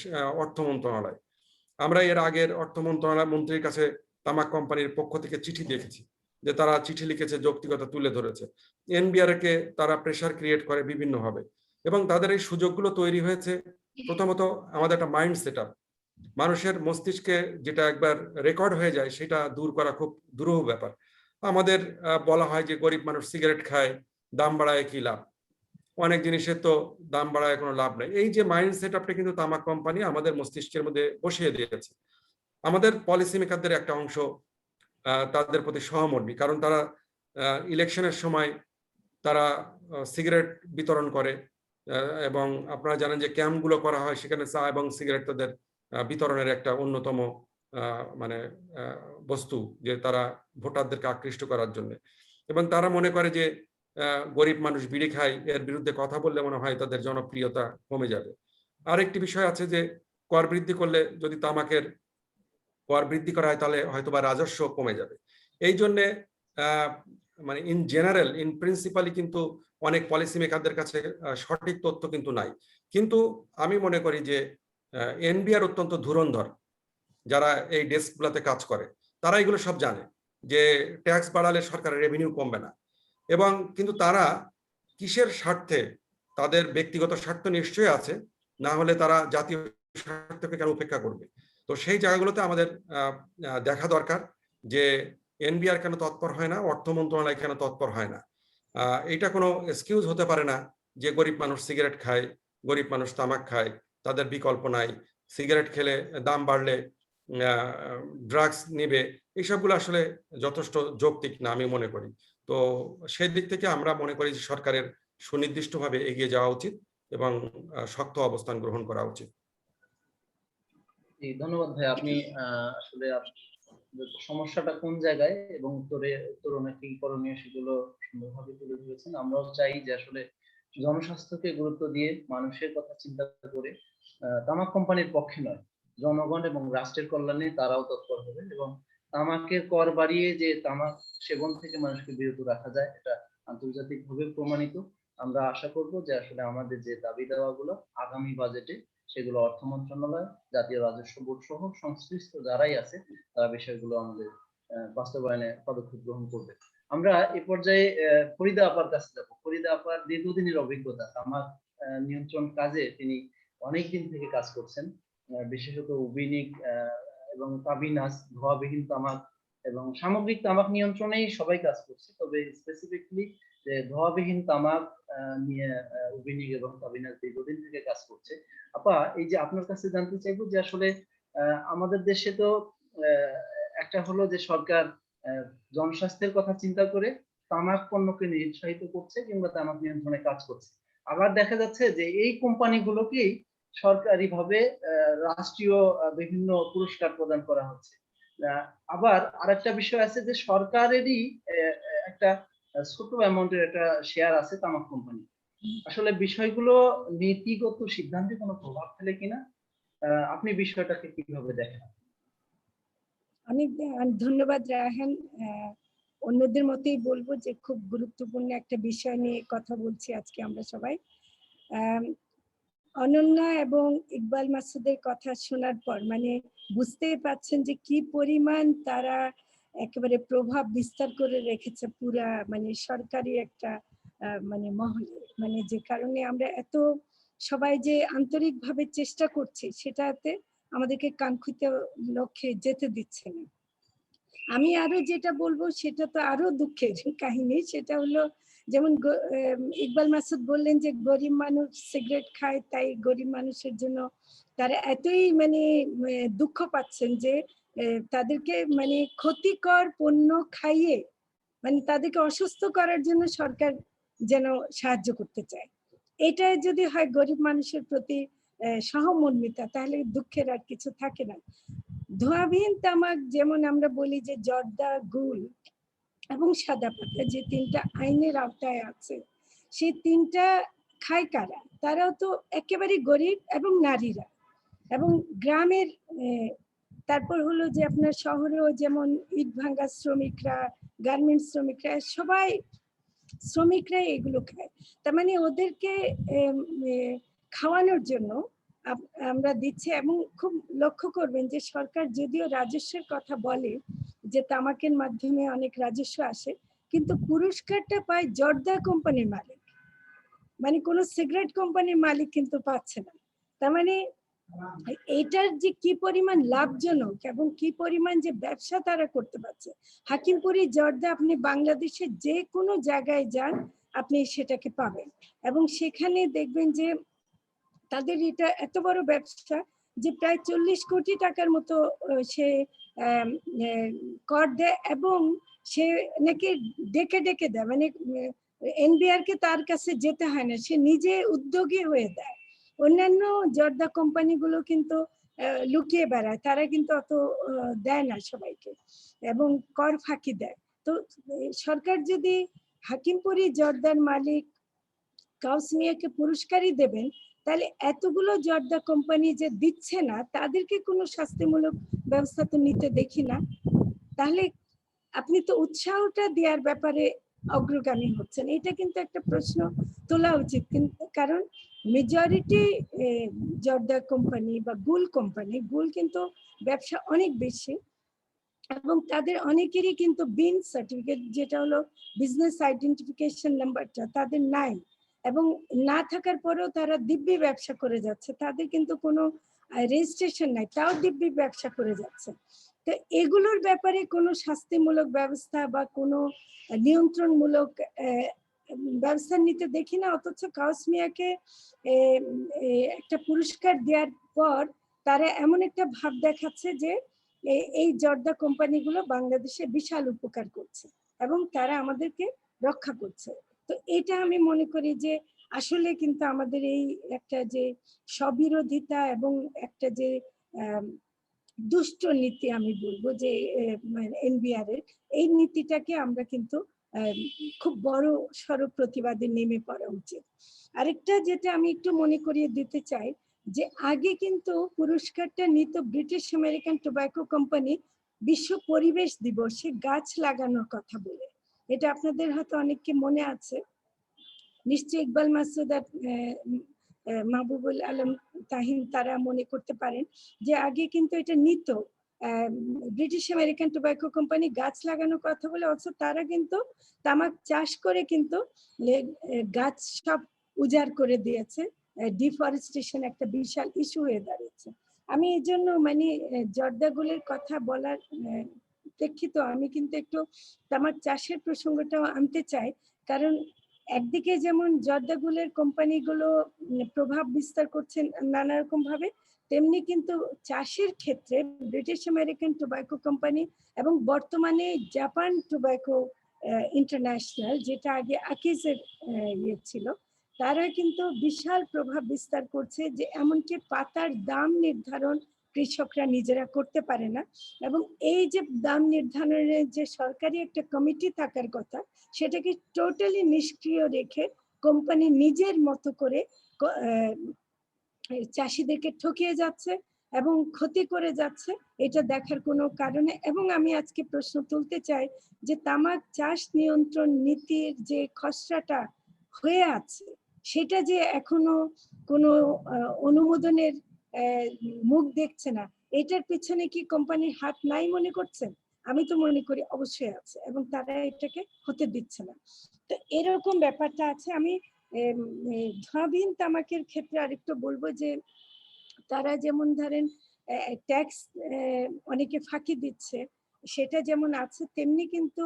অর্থ মন্ত্রণালয়, আমরা এর আগের অর্থ মন্ত্রণালয় মন্ত্রীর কাছে তামাক কোম্পানির পক্ষ থেকে চিঠি দেখেছি যে তারা চিঠি লিখেছে, যৌক্তিকতা তুলে ধরেছে। এনবিআর কে তারা প্রেসার ক্রিয়েট করে বিভিন্নভাবে, এবং তাদের এই সুযোগগুলো তৈরি হয়েছে প্রথমত আমাদের একটা মাইন্ড সেট আপ। মানুষের মস্তিষ্কে যেটা একবার রেকর্ড হয়ে যায় সেটা দূর করা খুব দুরূহ ব্যাপার। আমাদের বলা হয় যে গরিব মানুষ সিগারেট খায়, দাম বাড়ায় কি লাভ, অনেক জিনিসের তো দাম বাড়ায় কোনো লাভ নেই। এই যে মাইন্ড সেট আপটা কিন্তু তামাক কোম্পানি আমাদের মস্তিষ্কের মধ্যে বসিয়ে দিয়েছে। আমাদের পলিসি মেকারদের একটা অংশ তাদের প্রতি সহমর্মী, কারণ তারা ইলেকশনের সময় তারা সিগারেট বিতরণ করে, এবং আপনারা জানেন যে ক্যাম্পগুলো করা হয়, সেখানে চা এবং সিগারেট তাদের বিতরণের একটা অন্যতম মানে বস্তু, যে তারা ভোটারদেরকে আকৃষ্ট করার জন্য। এবং তারা মনে করে যে গরিব মানুষ বিড়ি খায়, এর বিরুদ্ধে কথা বললে মনে হয় তাদের জনপ্রিয়তা কমে যাবে। আরেকটি বিষয় আছে যে কর বৃদ্ধি করলে, যদি তামাকের কর বৃদ্ধি করা হয় তাহলে হয়তোবা রাজস্ব কমে যাবে। এই জন্যে মানে ইন জেনারেল, ইন প্রিন্সিপালি কিন্তু অনেক পলিসি মেকারদের কাছে সঠিক তথ্য কিন্তু নাই। কিন্তু আমি মনে করি যে এনবিআর অত্যন্ত ধুরন্ধর, যারা এই ডেস্কগুলোতে কাজ করে, তারা এগুলো সব জানে যে ট্যাক্স বাড়ালে সরকারের রেভিনিউ কমবে না। এবং কিন্তু তারা কিসের স্বার্থে, তাদের ব্যক্তিগত স্বার্থ নিশ্চয়ই আছে, না হলে তারা জাতীয় স্বার্থকে কেন উপেক্ষা করবে। তো সেই জায়গাগুলোতে আমাদের দেখা দরকার যে এনবিআর কেন তৎপর হয় না, অর্থ মন্ত্রণালয় কেন তৎপর হয় না। এটা কোনো এক্সকিউজ হতে পারে না যে গরিব মানুষ সিগারেট খায়, গরিব মানুষ তামাক খায়, তাদের বিকল্প নাই। সিগারেট খেলে দাম বাড়লে ড্রাগস নিবে, এইসবগুলো আসলে যথেষ্ট যৌক্তিক না আমি মনে করি। তো সেই দিক থেকে আমরা মনে করি যে সরকারের সুনির্দিষ্টভাবে এগিয়ে যাওয়া উচিত এবং শক্ত অবস্থান গ্রহণ করা উচিত। জি, ধন্যবাদ ভাই। আপনি আসলে সমস্যাটা কোন জায়গায় এবং উত্তরণে কি করণীয় সেগুলো সুন্দরভাবে তুলে ধরেছেন। আমরাও চাই যে আসলে জনস্বাস্থ্যকে গুরুত্ব দিয়ে মানুষের কথা চিন্তা করে তামাক কোম্পানির পক্ষে নয়, জনগণ এবং রাষ্ট্রের কল্যাণে তারাও তৎপর হবে এবং তামাকের কর বাড়িয়ে যে তামাক সেবন থেকে মানুষকে বিরত রাখা যায় এটা আন্তর্জাতিকভাবে প্রমাণিত। আমরা আশা করব যে আসলে আমাদের যে দাবি দাওয়াগুলো আগামী বাজেটে সেগুলো অর্থ মন্ত্রণালয়, জাতীয় রাজস্ব বোর্ড সহ সংশ্লিষ্ট যারাই আছে তারা বিষয়গুলো আমাদের বাস্তবায়নে পদক্ষেপ গ্রহণ করবে। আমরা এ পর্যায়ে ফরিদা আপার কাছে যাব। ফরিদা আপার দীর্ঘদিনের অভিজ্ঞতা তামাক নিয়ন্ত্রণ কাজে তিনি অনেকদিন থেকে কাজ করছেন, বিশেষত উবিনিক এবং তাবিনাস, ধোঁয়াবিহীন তামাক এবং সামগ্রিক তামাক নিয়ন্ত্রণেই সবাই কাজ করছে, তবে স্পেসিফিকলি যে ধোঁয়াবিহীন তামাক নিয়ে উবিনিক এবং তাবিনাস দীর্ঘদিন থেকে কাজ করছে। আপা, এই যে আপনার কাছে জানতে চাইবো যে আসলে আমাদের দেশে তো একটা হলো যে সরকার জনস্বাস্থ্যের কথা চিন্তা করে তামাক পণ্যকে নিরুৎসাহিত করছে কিংবা তামাক নিয়ন্ত্রণে কাজ করছে, আবার দেখা যাচ্ছে যে এই কোম্পানিগুলোকেই সরকারিভাবে রাষ্ট্রীয় বিভিন্ন পুরস্কার প্রদান করা হচ্ছে। আবার আরেকটা বিষয় আছে যে সরকারেরই একটা ছোট অ্যামাউন্টের একটা শেয়ার আছে তামাক কোম্পানি। আসলে বিষয়গুলো নীতিগত সিদ্ধান্তে কোনো প্রভাব ফেলে কিনা, আপনি বিষয়টাকে কিভাবে দেখেন? অনেক ধন্যবাদ রায়হান। অন্যদের মতোই বলবো যে খুব গুরুত্বপূর্ণ একটা বিষয় নিয়ে কথা বলছি আজকে আমরা সবাই। অনন্যা এবং ইকবাল মাসুদের কথা শোনার পর মানে বুঝতে পারছেন যে কি পরিমাণ তারা একেবারে প্রভাব বিস্তার করে রেখেছে পুরা মানে সরকারি একটা মানে মহলে, মানে যে কারণে আমরা এত সবাই যে আন্তরিকভাবে চেষ্টা করছি সেটাতে আমাদেরকে কাঙ্ক্ষিত লক্ষ্যে যেতে দিচ্ছে না। আমি আরো যেটা বলবো সেটা তো আরো দুঃখের কাহিনী, সেটা হলো যেমন ইকবাল মাসুদ বললেন যে গরিব মানুষ সিগারেট খায় তাই গরিব মানুষের জন্য তারা এতই মানে দুঃখ পাচ্ছেন যে তাদেরকে মানে ক্ষতিকর পণ্য খাইয়ে মানে তাদেরকে অসুস্থ করার জন্য সরকার যেন সাহায্য করতে চায়। এটা যদি হয় গরিব মানুষের প্রতি সহমর্মিতা, তাহলে দুঃখের আর কিছু থাকে না। ধোঁয়াবিহীন তামাক যেমন আমরা বলি যে জর্দা, গুল এবং সাদা পাতা যে তিনটা আইনের আওতায় আছে, সেই তিনটা খায় কারা? তারাও তো একেবারে গরিব এবং নারীরা এবং গ্রামের। তারপর হলো যে আপনার শহরেও যেমন ইট ভাঙ্গা শ্রমিকরা, গার্মেন্টস শ্রমিকরা, সবাই শ্রমিকরা এগুলো খায়। তার মানে ওদেরকে খাওয়ানোর জন্য আমরা দিচ্ছি। এবং খুব লক্ষ্য করবেন যে সরকার যদিও রাজস্বের কথা বলে যে তামাকের মাধ্যমে অনেক রাজস্ব আসে, কিন্তু পুরস্কারটা পায় জর্দা কোম্পানির মালিক, মানে কোনো সিগারেট কোম্পানির মালিক কিন্তু পাচ্ছে না। তার মানে এটার যে কি পরিমাণ লাভজনক এবং কি পরিমাণ যে ব্যবসা তারা করতে পারছে। হাকিমপুরি জর্দা আপনি বাংলাদেশের যে কোনো জায়গায় যান আপনি সেটাকে পাবেন এবং সেখানে দেখবেন যে তাদের এটা এত বড় ব্যবসা যে প্রায় 40 কোটি টাকার মতো সে কর দেয় এবং সে নাকি ডেকে ডেকে দেয়, মানে এনবিআর কে তার কাছে যেতে হয় না, সে নিজে উদ্যোগী হয়ে দেয়। অন্যান্য জর্দা কোম্পানিগুলো কিন্তু লুকিয়ে বেড়ায়, তারা কিন্তু অত দেয় না সবাইকে এবং কর ফাঁকি দেয়। তো সরকার যদি হাকিমপুরি জর্দার মালিক কাউস মিয়াকে পুরস্কারই দেবেন, তাহলে এতগুলো জর্দা কোম্পানি যে দিচ্ছে না তাদেরকে কোনো শাস্তিমূলক ব্যবস্থা তো নিতে দেখি না। তাহলে আপনি তো উৎসাহটা দেওয়ার ব্যাপারে অগ্রগামী হচ্ছেন, এটা কিন্তু একটা প্রশ্ন তোলা উচিত। কিন্তু কারণ মেজরিটি জর্দা কোম্পানি বা গুল কোম্পানি, গুল কিন্তু ব্যবসা অনেক বেশি এবং তাদের অনেকেরই কিন্তু বিন সার্টিফিকেট, যেটা হলো বিজনেস আইডেন্টিফিকেশন নাম্বারটা তাদের নাই এবং না থাকার পরেও তারা দিব্যি ব্যবসা করে যাচ্ছে, তাদের কিন্তু কোনো রেজিস্ট্রেশন নাই, তাও দিব্যি ব্যবসা করে যাচ্ছে। তো এগুলোর ব্যাপারে কোনো শাস্তিমূলক ব্যবস্থা বা কোনো নিয়ন্ত্রণমূলক ব্যবস্থা নিতে দেখি না। অথচ কাউস মিয়াকে একটা পুরস্কার দেওয়ার পর তারা এমন একটা ভাব দেখাচ্ছে যে এই জর্দা কোম্পানিগুলো বাংলাদেশে বিশাল উপকার করছে এবং তারা আমাদেরকে রক্ষা করছে। তো এটা আমি মনে করি যে আসলে কিন্তু আমাদের এই একটা যে স্ববিরোধিতা এবং একটা যে দুষ্ট নীতি আমি বলবো যে এনবিআর এর, এই নীতিটাকে আমরা কিন্তু খুব বড় সড় প্রতিবাদে নেমে পড়া উচিত। আরেকটা যেটা আমি একটু মনে করিয়ে দিতে চাই যে আগে কিন্তু পুরস্কারটা নিত ব্রিটিশ আমেরিকান টোব্যাকো কোম্পানি বিশ্ব পরিবেশ দিবসে গাছ লাগানোর কথা বলে। এটা আপনাদের হয়তো অনেককে মনে আছে, নিশ্চয়ই ইকবাল মাসুদ আর মাহবুবুল আলম তাহিন তারা মনে করতে পারেন যে আগে কিন্তু এটা নিত ব্রিটিশ আমেরিকান টোব্যাকো কোম্পানি গাছ লাগানোর কথা বলে, অথচ তারা কিন্তু তামাক চাষ করে কিন্তু গাছ সব উজাড় করে দিয়েছে। ডিফরেস্টেশন একটা বিশাল ইস্যু হয়ে দাঁড়িয়েছে। আমি এই জন্য মানে জর্দাগুলের কথা বলার প্রেক্ষিত আমি কিন্তু একটু তামাক চাষের প্রসঙ্গটাও আনতে চাই, কারণ একদিকে যেমন জর্দাগুলের কোম্পানিগুলো প্রভাব বিস্তার করছেন নানা রকম ভাবে, তেমনি কিন্তু চাষের ক্ষেত্রে ব্রিটিশ আমেরিকান টোব্যাকো কোম্পানি এবং বর্তমানে জাপান টোব্যাকো ইন্টারন্যাশনাল, যেটা আগে আকিজের ইয়ে ছিল, তারা কিন্তু বিশাল প্রভাব বিস্তার করছে যে এমনকি পাতার দাম নির্ধারণ কৃষকরা নিজেরা করতে পারে না, এবং এই যে দাম নির্ধারণের যে সরকারি একটা কমিটি থাকার কথা সেটাকে টোটালি নিষ্ক্রিয় রেখে কোম্পানি নিজের মতো করে চাষিদেরকে ঠকিয়ে যাচ্ছে এবং ক্ষতি করে যাচ্ছে, এটা দেখার কোনো কারণে। এবং আমি আজকে প্রশ্ন তুলতে চাই যে তামাক চাষ নিয়ন্ত্রণ নীতির যে খসড়াটা হয়ে আছে সেটা যে এখনো কোনো অনুমোদনের মুখ দেখছে না, এটার পিছনে কি কোম্পানির হাত নাই মনে করছেন? আমি তো মনে করি অবশ্যই আছে, এবং তারা এটাকে হতে দিচ্ছে না। তো এরকম ব্যাপারটা আছে। আমি ধোঁয়াবিহীন তামাকের ক্ষেত্রে আরেকটু বলবো যে তারা যেমন ধরেন ট্যাক্স অনেকে ফাঁকি দিচ্ছে, সেটা যেমন আছে, তেমনি কিন্তু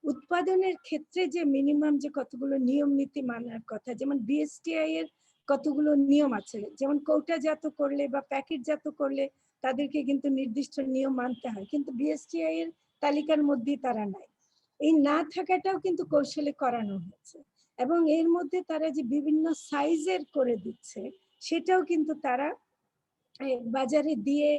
উৎপাদনের ক্ষেত্রে যে মিনিমাম যে কতগুলো নিয়ম নীতি মানার কথা, যেমন বিএসটিআই এর কতগুলো নিয়ম আছে, যেমন কৌটাজাত করলে বা প্যাকেটজাত করলে তাদেরকে কিন্তু নির্দিষ্ট নিয়ম মানতে হয়, কিন্তু বিএসটিআই এর তালিকার মধ্যে তারা নাই। এই না থাকাটাও কিন্তু কৌশলে করানো হয়েছে, এবং এর মধ্যে তারা যে বিভিন্ন সাইজের করে দিচ্ছে সেটাও কিন্তু তারা বাজারে দিয়ে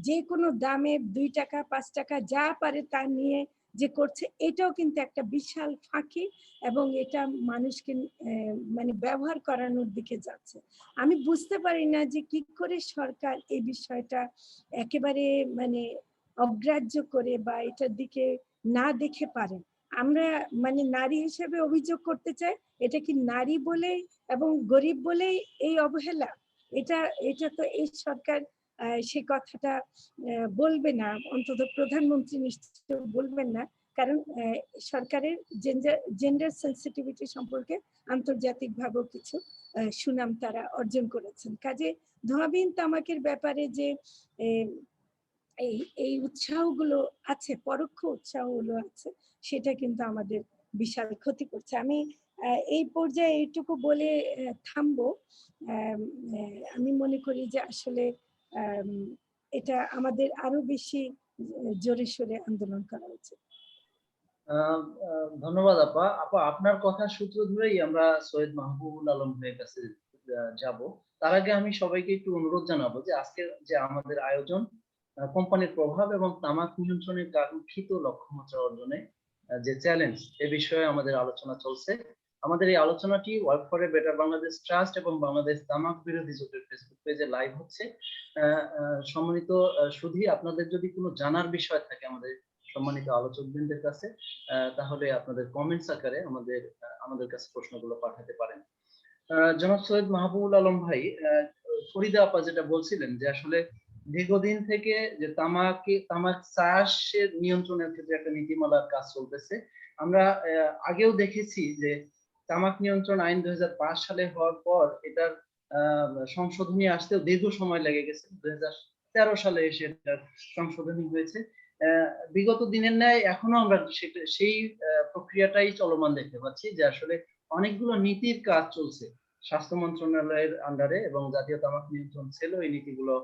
যে কোনো দামে 2 টাকা 5 টাকা যা পারে তা নিয়ে যে করছে, এটাও কিন্তু একটা বিশাল ফাঁকি, এবং এটা মানুষকে মানে ব্যবহার করানোর দিকে যাচ্ছে। আমি বুঝতে পারি না যে কি করে সরকার এই বিষয়টা একেবারে মানে অগ্রাহ্য করে বা এটার দিকে না দেখে পারেন। আমরা মানে নারী হিসেবে অভিযোগ করতে চাই, এটা কি নারী বলেই এবং গরিব বলেই এই অবহেলা? এটা তো এই সরকার সে কথাটা বলবে না, অন্তত প্রধানমন্ত্রী নিশ্চয় বলবেন না, কারণ সরকারের জেন্ডার সেন্সিটিভিটি সম্পর্কে আন্তর্জাতিকভাবেও কিছু সুনাম তারা অর্জন করেছেন। কাজে ধোঁয়াবিহীন তামাকের ব্যাপারে যে এই উৎসাহগুলো আছে, পরোক্ষ উৎসাহগুলো আছে, সেটা কিন্তু আমাদের বিশাল ক্ষতি করছে। আমি এই পর্যায়ে এইটুকু বলে থামবো। আমি মনে করি যে আসলে এটা আমাদের আরো বেশি জোরে সোরে আন্দোলন করা উচিত। ধন্যবাদ আপা। আপনার কথা সূত্র ধরেই আমরা সৈয়দ মাহবুবুল আলম ভাইয়ের কাছে যাব। তার আগে আমি সবাইকে একটু অনুরোধ জানাবো যে আজকের যে আমাদের আয়োজন কোম্পানির প্রভাব এবং তামাক নিয়ন্ত্রণের কাঙ্ক্ষিত লক্ষ্যমাত্রা অর্জনে যে চ্যালেঞ্জ, এ বিষয়ে আমাদের আলোচনা চলছে। আমাদের এই আলোচনাটি work for a better Bangladesh trust এবং বাংলাদেশ তামাক বিরোধী জোটের ফেসবুক পেজে লাইভ হচ্ছে। সম্মানিত সুধী, আপনাদের যদি কোনো জানার বিষয় থাকে আমাদের সম্মানিত আলোচকবৃন্দের কাছে, তাহলে আপনাদের কমেন্টস আকারে আমাদের কাছে প্রশ্নগুলো পাঠাতে পারেন। জনাব সৈয়দ মাহবুবুল আলম ভাই, ফরিদা আপা যেটা বলছিলেন যে আসলে দীর্ঘদিন থেকে যে তামাক চাষের নিয়ন্ত্রণের ক্ষেত্রে একটা নীতিমালার কাজ চলতেছে। আমরা আগেও দেখেছি যে তামাক নিয়ন্ত্রণ আইন 2005 সালে হওয়ার পর এটার সংশোধনী আসতেও দীর্ঘ সময় লেগে গেছে। 2013 সালে এসে এটার সংশোধনী হয়েছে। বিগত দিনের ন্যায় এখনো আমরা সেই প্রক্রিয়াটাই চলমান দেখতে পাচ্ছি, যে আসলে অনেকগুলো নীতির কাজ চলছে স্বাস্থ্য মন্ত্রণালয়ের আন্ডারে, এবং জাতীয় তামাক নিয়ন্ত্রণ সেলও এই নীতিগুলো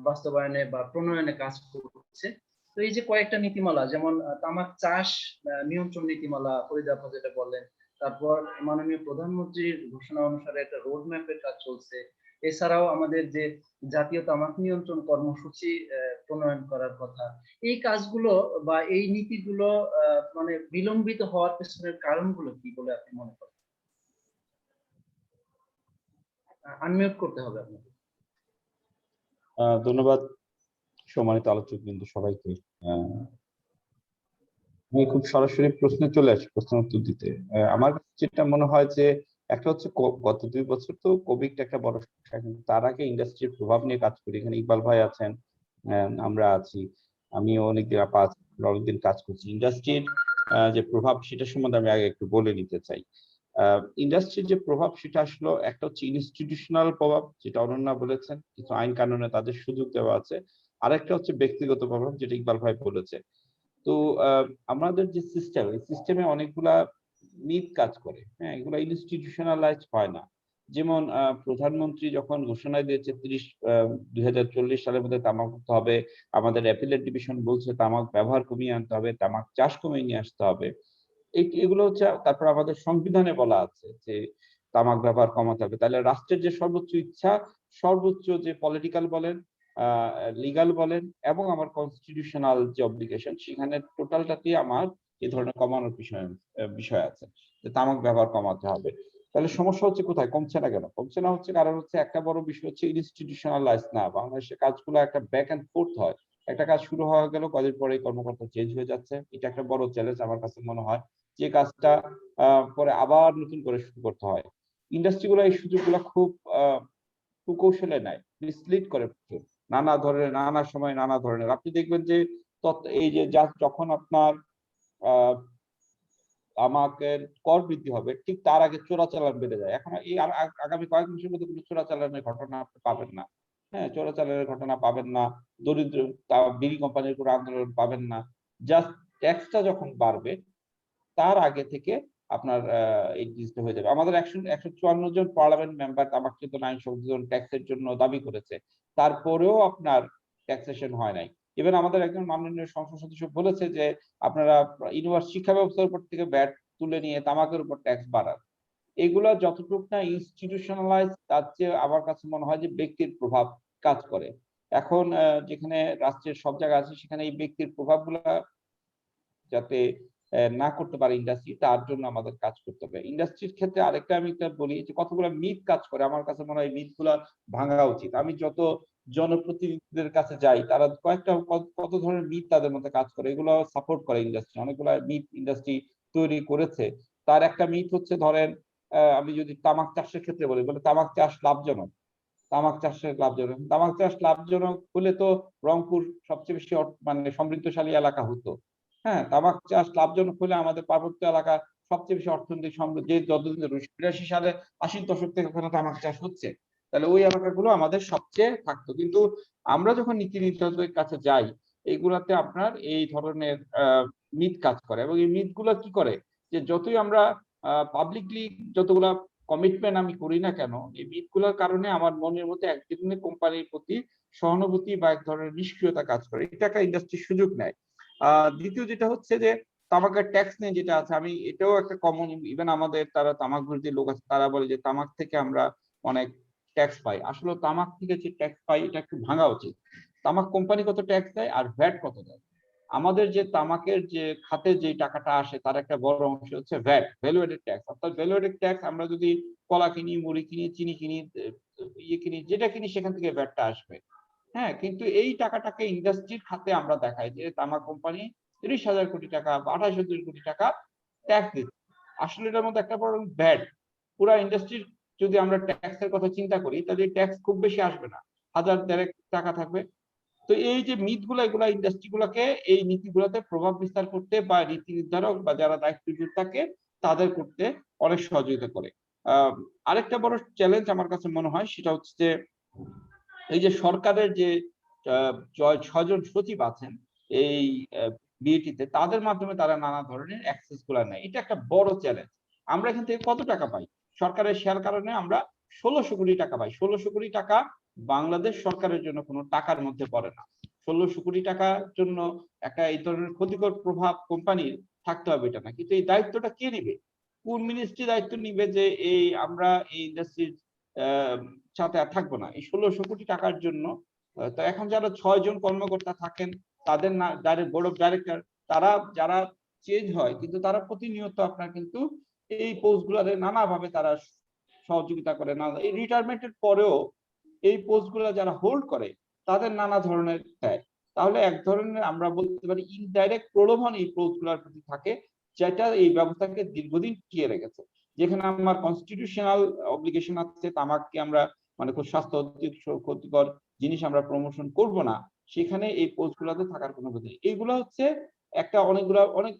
বাস্তবায়নে বা প্রণয়নে কাজ করছে। তো এই যে কয়েকটা নীতিমালা, যেমন তামাক চাষ নিয়ন্ত্রণ নীতিমালা ফরিদ আপা যেটা বললেন, তারপর মাননীয় প্রধানমন্ত্রীর ঘোষণা অনুসারে একটা রোড ম্যাপের কাজ চলছে। এছাড়াও আমাদের যে জাতীয় তামাক নিয়ন্ত্রণ কর্মসূচি প্রণয়ন করার কথা। এই কাজগুলো বা এই নীতিগুলো মানে বিলম্বিত হওয়ার পেছনের কারণগুলো কি বলে আপনি মনে করেন? আনমিউট করতে হবে আপনাকে। ধন্যবাদ সম্মানিত আলোচক বিন্দু সবাইকে। আমি খুব সরাসরি প্রশ্নে চলে আসি, প্রশ্নের উত্তর দিতে। আমার কাছে যেটা মনে হয় যে একটা হচ্ছে গত 2 বছর তো কোভিড একটা বড় সমস্যা, কিন্তু তার আগে ইন্ডাস্ট্রির প্রভাব নিয়ে কাজ করি। এখানে ইকবাল ভাই আছেন, আমরা আছি, আমিও অনেকদিন অনেকদিন কাজ করছি। ইন্ডাস্ট্রির যে প্রভাব সেটা সম্বন্ধে আমি আগে একটু বলে নিতে চাই। ইন্ডাস্ট্রির যে প্রভাব সেটা আসলে একটা হচ্ছে ইনস্টিটিউশনাল প্রভাব, যেটা অনন্যা বলেছেন, কিছু আইন কানুনে তাদের সুযোগ দেওয়া আছে। আরেকটা হচ্ছে ব্যক্তিগত প্রভাব, যেটা ইকবাল ভাই বলেছে। তো আমাদের যে সিস্টেম, এই সিস্টেমে অনেকগুলা মিথ কাজ করে। হ্যাঁ, এগুলো ইনস্টিটিউশনালাইজ হয় না। যেমন প্রধানমন্ত্রী যখন ঘোষণা দিয়েছে 2040 সালের মধ্যে তামাক মুক্ত হবে, আমাদের অ্যাপিলেট ডিভিশন বলছে তামাক ব্যবহার কমিয়ে আনতে হবে, তামাক চাষ কমিয়ে নিয়ে আসতে হবে। এগুলো হচ্ছে, তারপর আমাদের সংবিধানে বলা আছে যে তামাক ব্যবহার কমাতে হবে। তাহলে রাষ্ট্রের যে সর্বোচ্চ ইচ্ছা, সর্বোচ্চ যে পলিটিক্যাল বলেন, লিগাল বলেন, এবং আমার কনস্টিটিউশনাল যে অব্লিগেশন, সেখানে টোটালটাতে আমার এই ধরনের কমানোর বিষয় আছে যে তামাক ব্যবহার কমাতে হবে। তাহলে সমস্যা হচ্ছে কোথায়? কমছে না কেন? কমছে না হচ্ছে কারণ হচ্ছে একটা বড় বিষয় হচ্ছে ইনস্টিটিউশনালাইজ না। বাংলাদেশের কাজগুলো একটা ব্যাক এন্ড ফোর্থ হয়। একটা কাজ শুরু হওয়া গেল, কদিন পরে কর্মকর্তা চেঞ্জ হয়ে যাচ্ছে। এটা একটা বড় চ্যালেঞ্জ আমার কাছে মনে হয়, যে কাজটা পরে আবার নতুন করে শুরু করতে হয়। ইন্ডাস্ট্রিগুলো এই সুযোগগুলো খুব কুকৌশলে নেয়, মিসলিড করে প্রচুর, নানা সময় নানা ধরনের। আপনি দেখবেন যে এই যে যখন আপনার আমাদের কর বৃদ্ধি হবে, ঠিক তার আগে চোরাচালান বেড়ে যায়। এখন এই আগামী কয়েক মাসের মধ্যে কোনো চোরাচালানের ঘটনা আপনি পাবেন না। হ্যাঁ, চোরাচালানের ঘটনা পাবেন না, দরিদ্র বিড়ি কোম্পানির কোনো আন্দোলন পাবেন না। জাস্ট ট্যাক্সটা যখন বাড়বে, তার আগে থেকে আপনার এই জিনিসটা হয়ে যাবে। আমাদের 154 জন পার্লামেন্ট মেম্বার তামাক নিয়ন্ত্রণ আইন সংশোধন ট্যাক্সের জন্য দাবি করেছে, তারপরেও আপনার ট্যাক্সেশন হয় নাই। ইভেন আমাদের একজন মাননীয় সংসদ সদস্য বলেছে যে আপনারা শিক্ষা ব্যবস্থার উপর থেকে ব্যাট তুলে নিয়ে তামাকের উপর ট্যাক্স বাড়ান। এগুলা যতটুকু না ইনস্টিটিউশনালাইজ, তার চেয়ে আমার কাছে মনে হয় যে ব্যক্তির প্রভাব কাজ করে। এখন যেখানে রাষ্ট্রের সব জায়গা আছে, সেখানে এই ব্যক্তির প্রভাবগুলা যাতে না করতে পারে ইন্ডাস্ট্রি, তার জন্য আমাদের কাজ করতে হবে। ইন্ডাস্ট্রির ক্ষেত্রে আরেকটা আমি বলি যে কতগুলো মিথ কাজ করে, আমার কাছে মনে হয় মিথগুলা ভাঙা উচিত। আমি যত জনপ্রতিনিধিদের কাছে যাই, তারা কত ধরনের মিথ তাদের মধ্যে কাজ করে, এগুলো সাপোর্ট করে ইন্ডাস্ট্রি। অনেকগুলো মিথ ইন্ডাস্ট্রি তৈরি করেছে। তার একটা মিথ হচ্ছে, ধরেন আমি যদি তামাক চাষের ক্ষেত্রে বলি, তামাক চাষ লাভজনক। তামাক চাষ লাভজনক হলে তো রংপুর সবচেয়ে বেশি মানে সমৃদ্ধশালী এলাকা হতো। হ্যাঁ, তামাক চাষ লাভজনক হলে আমাদের পার্বত্য এলাকা সবচেয়ে বেশি অর্থনৈতিক সমৃদ্ধ, যে যতদিন 1982 সালে 80 দশক থেকে ওখানে তামাক চাষ হচ্ছে, তাহলে ওই এলাকাগুলো আমাদের সবচেয়ে থাকতো। কিন্তু আমরা যখন নীতি নির্ধারকদের কাছে যাই, এইগুলাতে আপনার এই ধরনের মিথ কাজ করে। এবং এই মিথগুলো কি করে, যে যতই আমরা পাবলিকলি যতগুলা কমিটমেন্ট আমি করি না কেন, এই মিথগুলোর কারণে আমার মনের মধ্যে একদিনে কোম্পানির প্রতি সহানুভূতি বা এক ধরনের নিষ্ক্রিয়তা কাজ করে। এটা একটা ইন্ডাস্ট্রির সুযোগ নেয়। দ্বিতীয় যেটা হচ্ছে যে তামাকের ট্যাক্স নিয়ে যেটা আছে, আমি এটাও একটা কমন, ইভেন আমাদের তারা তামাক বিরোধী লোক আছে, তারা বলে যে তামাক থেকে আমরা অনেক ট্যাক্স পাই। আসলে তামাক থেকে যে ট্যাক্স পাই, এটা একটু ভাঙা উচিত। তামাক কোম্পানি কত ট্যাক্স দেয় আর ভ্যাট কত দেয়? আমাদের যে তামাকের যে খাতে যে টাকাটা আসে, তার একটা বড় অংশ হচ্ছে ভ্যাট, ভ্যালু এডেড ট্যাক্স। অর্থাৎ ভ্যালু এডেড ট্যাক্স, আমরা যদি কলা কিনি, মুড়ি কিনি, চিনি কিনি, কিনি, যেটা কিনি, সেখান থেকে ভ্যাটটা আসবে। হ্যাঁ, কিন্তু এই টাকাটাকে ইন্ডাস্ট্রির খাতে আমরা দেখাই যে তামাক কোম্পানি 30,000 কোটি টাকা বা 28,000 কোটি টাকা ট্যাক্স দিচ্ছে। আসলে এটার মধ্যে একটা বড় ভ্যাট। পুরা ইন্ডাস্ট্রির যদি আমরা ট্যাক্সের কথা চিন্তা করি, তাহলে ট্যাক্স খুব বেশি আসবে না, 1,000 টাকা থাকবে। তো এই যে মিথগুলো, এগুলা ইন্ডাস্ট্রিগুলোকে এই নীতিগুলোতে প্রভাব বিস্তার করতে বা নীতি নির্ধারক বা যারা দায়িত্বশীল থাকে তাদের করতে অনেক সহযোগিতা করে। আরেকটা বড় চ্যালেঞ্জ আমার কাছে মনে হয়, সেটা হচ্ছে যে এই যে সরকারের যে 6 জন সচিব আছেন এই বিএটিতে, তাদের মাধ্যমে তারা নানা ধরনের অ্যাক্সেস গুলা নেয়। এটা একটা বড় চ্যালেঞ্জ। আমরা এখান থেকে কত টাকা পাই? সরকারের শেয়ার কারণে আমরা 1600 কোটি টাকা পাই। 1600 কোটি টাকা বাংলাদেশ সরকারের জন্য কোনো টাকার মধ্যে পড়ে না। 1600 কোটি টাকার জন্য একটা এই ধরনের ক্ষতিকর প্রভাব কোম্পানির থাকতে হবে এটা না, কিন্তু এই দায়িত্বটা কে নেবে? কোন মিনিস্ট্রি দায়িত্ব নিবে যে এই আমরা এই ইন্ডাস্ট্রির সাথে আর থাকবো না এই 1600 কোটি টাকার জন্য? তো এখন যারা 6 জন কর্মকর্তা থাকেন তাদের না বোর্ড অফ ডাইরেক্টর, তারা যারা চেঞ্জ হয় কিন্তু তারা প্রতিনিয়ত আপনার কিন্তু এই পোস্টগুলোতে নানাভাবে তারা সহযোগিতা করে, না এই রিটায়ারমেন্টের পরেও এই পোস্টগুলো যারা হোল্ড করে তাদের নানা ধরনের দেয়। তাহলে এক ধরনের আমরা বলতে পারি ইনডাইরেক্ট প্রলোভন এই পোস্টগুলোর প্রতি থাকে, যেটা এই ব্যবস্থাকে দীর্ঘদিন টিকে রেখেছে। যেখানে আমার কনস্টিটিউশনাল অব্লিগেশন আছে তামাককে আমরা মানে খুব স্বাস্থ্য ক্ষতিকর জিনিস আমরা প্রমোশন করব না, সেখানে এই পোস্টগুলোতে থাকার কোনো কথা নেই। এইগুলো হচ্ছে একটা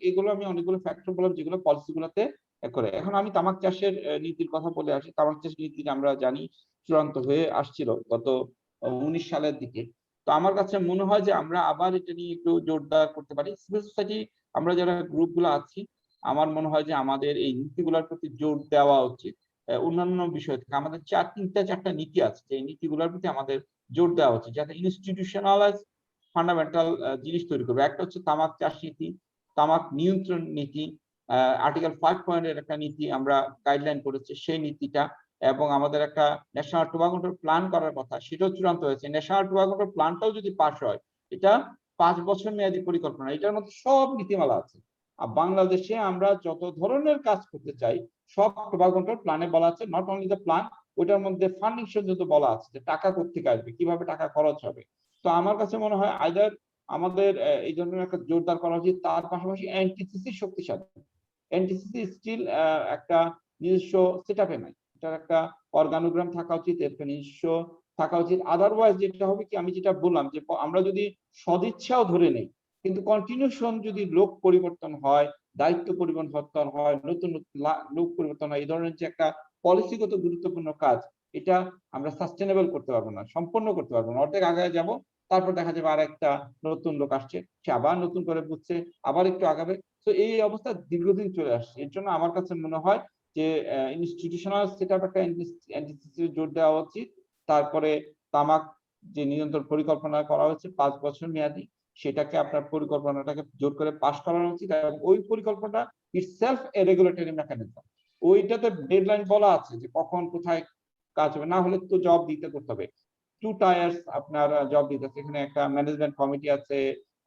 এগুলো আমি অনেকগুলো ফ্যাক্টর বললাম যেগুলো পলিসিগুলোতে করে। এখন আমি তামাক চাষের নীতির কথা বলে আসি। তামাক চাষ নীতি আমরা জানি চূড়ান্ত হয়ে আসছিল গত 19 সালের দিকে। তো আমার কাছে মনে হয় যে আমরা আবার এটা নিয়ে একটু জোরদার করতে পারি। সিভিল সোসাইটি আমরা যারা গ্রুপগুলো আছি, আমার মনে হয় যে আমাদের এই নীতিগুলোর প্রতি জোর দেওয়া উচিত। অন্যান্য বিষয় থেকে আমাদের 4টা নীতি আছে, যে নীতিগুলোর প্রতি আমাদের জোর দেওয়া উচিত, যাতে ইনস্টিটিউশনালাইজ ফান্ডামেন্টাল জিনিস তৈরি করবে। একটা হচ্ছে তামাক চাষ নীতি, তামাক নিয়ন্ত্রণ নীতি, আর্টিকেল 5 এর একটা নীতি আমরা গাইডলাইন করেছি সেই নীতিটা, এবং আমাদের একটা ন্যাশনাল টোবাকো কন্ট্রোল প্ল্যান করার কথা সেটাও চূড়ান্ত হয়েছে। ন্যাশনাল টোবাকো কন্ট্রোল প্ল্যানটাও যদি পাস হয়, এটা 5 বছর মেয়াদী পরিকল্পনা, এটার মধ্যে সব নীতিমালা আছে। আর বাংলাদেশে আমরা যত ধরনের কাজ করতে চাই সব টোবাকো কন্ট্রোল প্ল্যানে বলা আছে। নট অনলি দ্য প্ল্যান, ওইটার মধ্যে ফান্ডিং পর্যন্ত বলা আছে যে টাকা কোত্থেকে আসবে, কিভাবে টাকা খরচ হবে। তো আমার কাছে মনে হয় আইদার আমাদের এই ধরনের একটা জোরদার করা উচিত, তার পাশাপাশি এনটিসিসি শক্তিশালী। এনটিসিসি স্টিল একটা নিজস্ব সেটআপে নাই, এটার একটা অর্গানোগ্রাম থাকা উচিত, একটা নিজস্ব থাকা উচিত। আদারওয়াইজ যেটা হবে কি, আমি যেটা বললাম যে আমরা যদি সদিচ্ছাও ধরে নেই কিন্তু কন্টিনিউশন যদি লোক পরিবর্তন হয়, দায়িত্ব পরিবর্তন হয়, নতুন লোক পরিবর্তন হয়, এই ধরনের যে একটা পলিসিগত গুরুত্বপূর্ণ কাজ, এটা আমরা সাস্টেনেবল করতে পারবো না, সম্পন্ন করতে পারবো না। অর্ধেক আগায় যাব, তারপর দেখা যাবে আর একটা নতুন লোক আসছে, সে আবার নতুন করে বুঝছে, আবার একটু আগাবে। তো এই অবস্থা দীর্ঘদিন চলে আসছে। এর জন্য আমার কাছে মনে হয় যে ইনস্টিটিউশনাল সেটআপ একটা এনটিসিসি জোর দেওয়া উচিত। তারপরে তামাক যে নিয়ন্ত্রণ পরিকল্পনা করা হচ্ছে 5 বছর মেয়াদী, সেটাকে আপনার পরিকল্পনাটাকে জোর করে পাস করানো উচিত, এবং ওই পরিকল্পনাটা ইটসেলফ এ রেগুলেটরি মেকানিজম। ওইটাতে ডেডলাইন বলা আছে যে কখন কোথায় কাজ হবে, না হলে তো জব দিতে করতে হবে। 2 টায়ার্স আপনার জব দিতে আছে, এখানে একটা ম্যানেজমেন্ট কমিটি আছে,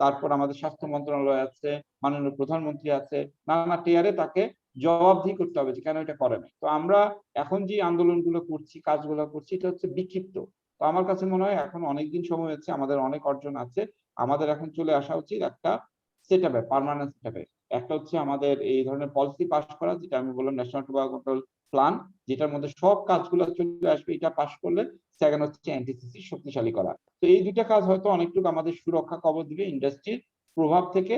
তারপর আমাদের স্বাস্থ্য মন্ত্রণালয় আছে, মাননীয় প্রধানমন্ত্রী আছে, নানা টিয়ারে তাকে জবাবদিহি করতে হবে যে কেন এটা করে নাই। তো আমরা এখন যে আন্দোলনগুলো করছি, কাজগুলো করছি, এটা হচ্ছে বিক্ষিপ্ত। তো আমার কাছে মনে হয় এখন অনেকদিন সময় হচ্ছে, আমাদের অনেক অর্জন আছে, আমাদের এখন চলে আসা উচিত একটা সেটআপে, পার্মানেন্ট সেটআপে। একটা হচ্ছে আমাদের এই ধরনের পলিসি পাস করা, যেটা আমি বললাম ন্যাশনাল টোবাকো কন্ট্রোল প্ল্যান, যেটার মধ্যে সব কাজগুলো চলে আসবে, এটা পাস করলে। সেকেন্ড হচ্ছে এনটিসিসি শক্তিশালী করা। তো এই দুইটা কাজ হয়তো অনেকটুকু আমাদের সুরক্ষা কবচ দিবে ইন্ডাস্ট্রির প্রভাব থেকে,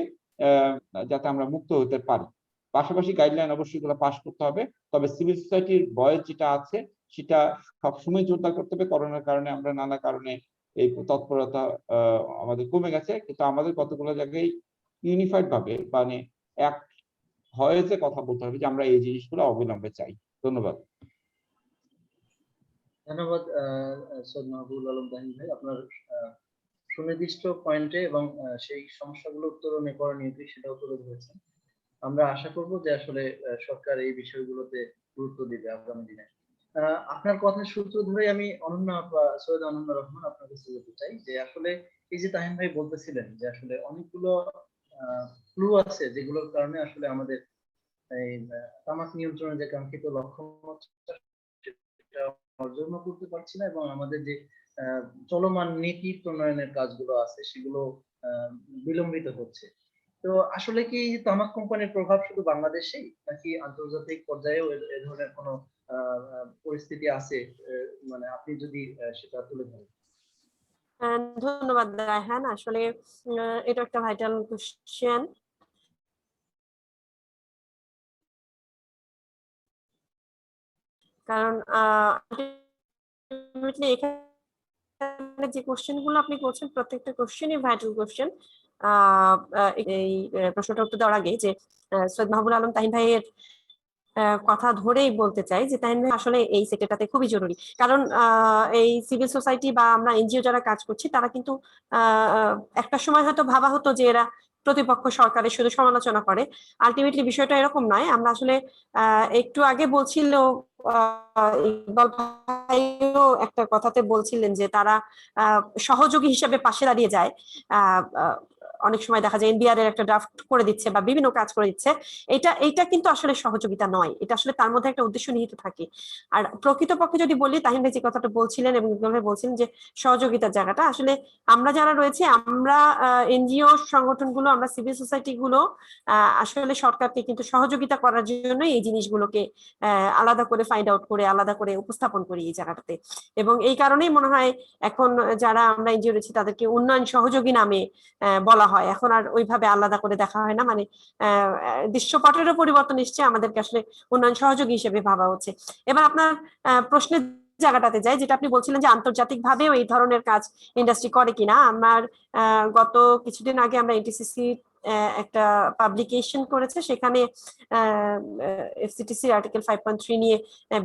যাতে আমরা মুক্ত হতে পারি। পাশাপাশি গাইডলাইন অবশ্যই এগুলো পাস করতে হবে। তবে সিভিল সোসাইটির বয়স যেটা আছে সেটা সবসময় জোরদার করতে হবে। করোনার কারণে আমরা নানা কারণে এই তৎপরতা আমাদের কমে গেছে, কিন্তু আমাদের কতগুলো জায়গায় ইউনিফাইড ভাবে মানে এক হয়েছে কথা বলতে হবে যে আমরা এই জিনিসগুলো অবিলম্বে চাই। ধন্যবাদ। ধন্যবাদ সৈয়দ মাহবুবুল আলম তাহিন ভাই, আপনার সুনির্দিষ্ট পয়েন্টে এবং সেই সমস্যাগুলো উত্তরণে করণীয় কি সেটাও তুলে ধরেছেন। আমরা আশা করব যে আসলে সরকার এই বিষয়গুলোতে গুরুত্ব দিবে আগামী দিনে। আপনার কথার সূত্র ধরে আমি সৈয়দ অনন্যা রহমান আপনার কাছে যেতে চাই যে আসলে এই যে তাহিন ভাই বলতেছিলেন যে আসলে অনেকগুলো ক্লু আছে যেগুলোর কারণে আসলে আমাদের এই তামাক নিয়ন্ত্রণের যে কাঙ্ক্ষিত লক্ষ্যমাত্রা সেটা অর্জন করতে পারছি না, এবং আমাদের যে চলমান নীতি প্রণয়নের কাজগুলো আছে সেগুলো বিলম্বিত হচ্ছে। তো আসলে কি তামাক কোম্পানির প্রভাব শুধু বাংলাদেশেই নাকি আন্তর্জাতিক পর্যায়েও এ ধরনের কোনো পরিস্থিতি আছে? মানে আপনি যদি সেটা তুলে ধরেন। ধন্যবাদ রায়হান। আসলে এটা একটা ভাইটাল কোশ্চেন। কারণ এখানে যে কোশ্চেন গুলো আপনি করছেন প্রত্যেকটা কোশ্চেনই ভাইটাল কোশ্চেন। এই প্রশ্নটা উত্তর দেওয়ার আগে যে সৈয়দ মাহবুবুল আলম তাহিন ভাইয়ের কথা ধরেই বলতে চাই যে তাহিন ভাই আসলে এই সেক্টরটাতে খুবই জরুরি, কারণ এই সিভিল সোসাইটি বা আমরা এনজিও যারা কাজ করছি তারা কিন্তু একটা সময় হয়তো ভাবা হতো যে এরা প্রতিপক্ষ সরকারের শুধু সমালোচনা করে, আলটিমেটলি বিষয়টা এরকম নয়। আমরা আসলে একটু আগে বলছিল ইকবাল ভাইও একটা কথাতে বলছিলেন যে তারা সহযোগী হিসেবে পাশে দাঁড়িয়ে যায়। অনেক সময় দেখা যায় এনবিআর এর একটা ড্রাফট করে দিচ্ছে বা বিভিন্ন কাজ করে দিচ্ছে, এটা কিন্তু আসলে সহযোগিতা নয়, এটা আসলে তার মধ্যে একটা উদ্দেশ্য নিহিত থাকে। আর প্রকৃতপক্ষে যদি বলি, তাহিন ভাই যে কথাটা বলছিলেন এবং ইকবাল ভাই বলছিলেন যে সহযোগিতার জায়গাটা, আসলে আমরা যারা রয়েছে, আমরা এনজিও সংগঠনগুলো, আমরা সিভিল সোসাইটি গুলো আসলে সরকারকে কিন্তু সহযোগিতা করার জন্য এই জিনিসগুলোকে আলাদা করে ফাইন্ড আউট করে আলাদা করে উপস্থাপন করি এই জায়গাটাতে। এবং এই কারণেই মনে হয় এখন যারা আমরা এনজিও রয়েছি তাদেরকে উন্নয়ন সহযোগী নামে বলা হয়, এখন আর ওইভাবে আলাদা করে দেখা হয় না। মানে দৃশ্যপটেরও পরিবর্তন এসছে, আমাদেরকে আসলে উন্নয়ন সহযোগী হিসেবে ভাবা হচ্ছে। এবার আপনার প্রশ্নের জায়গাটাতে যাই, যেটা আপনি বলছিলেন যে আন্তর্জাতিক ভাবেও এই ধরনের কাজ ইন্ডাস্ট্রি করে কিনা। আমার গত কিছুদিন আগে আমরা এনটিসিসি একটা পাবলিকেশন করেছে, সেখানে এফসিটিসি আর্টিকেল 5.3 নিয়ে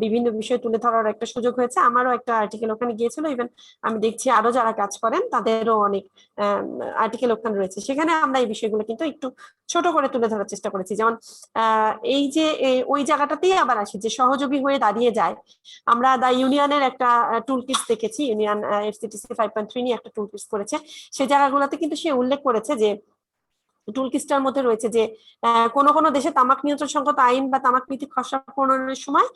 বিভিন্ন বিষয় তুলে ধরার একটা সুযোগ হয়েছে। আমারও একটা আর্টিকেল ওখানে গিয়েছিল, ইভেন আমি দেখছি আরো যারা কাজ করেন তাদেরও অনেক আর্টিকেল ওখানে রয়েছে। সেখানে আমরা এই বিষয়গুলো কিন্তু একটু ছোট করে তুলে ধরার চেষ্টা করেছি। যেমন এই যে ওই জায়গাটাতেই আবার আসি যে সহযোগী হয়ে দাঁড়িয়ে যায়। আমরা দা ইউনিয়নের একটা টুল কিটস দেখেছি, ইউনিয়ন এফসিটিসি 5.3 নিয়ে একটা টুল কিটস করেছে, সেই জায়গাগুলোতে কিন্তু সে উল্লেখ করেছে যে টুলকিটটার মধ্যে রয়েছে যে কোন কোন দেশে তামাক নিয়ন্ত্রণ সংক্রান্ত আইন বা তামাক নীতি খসড়া প্রণয়নের সময়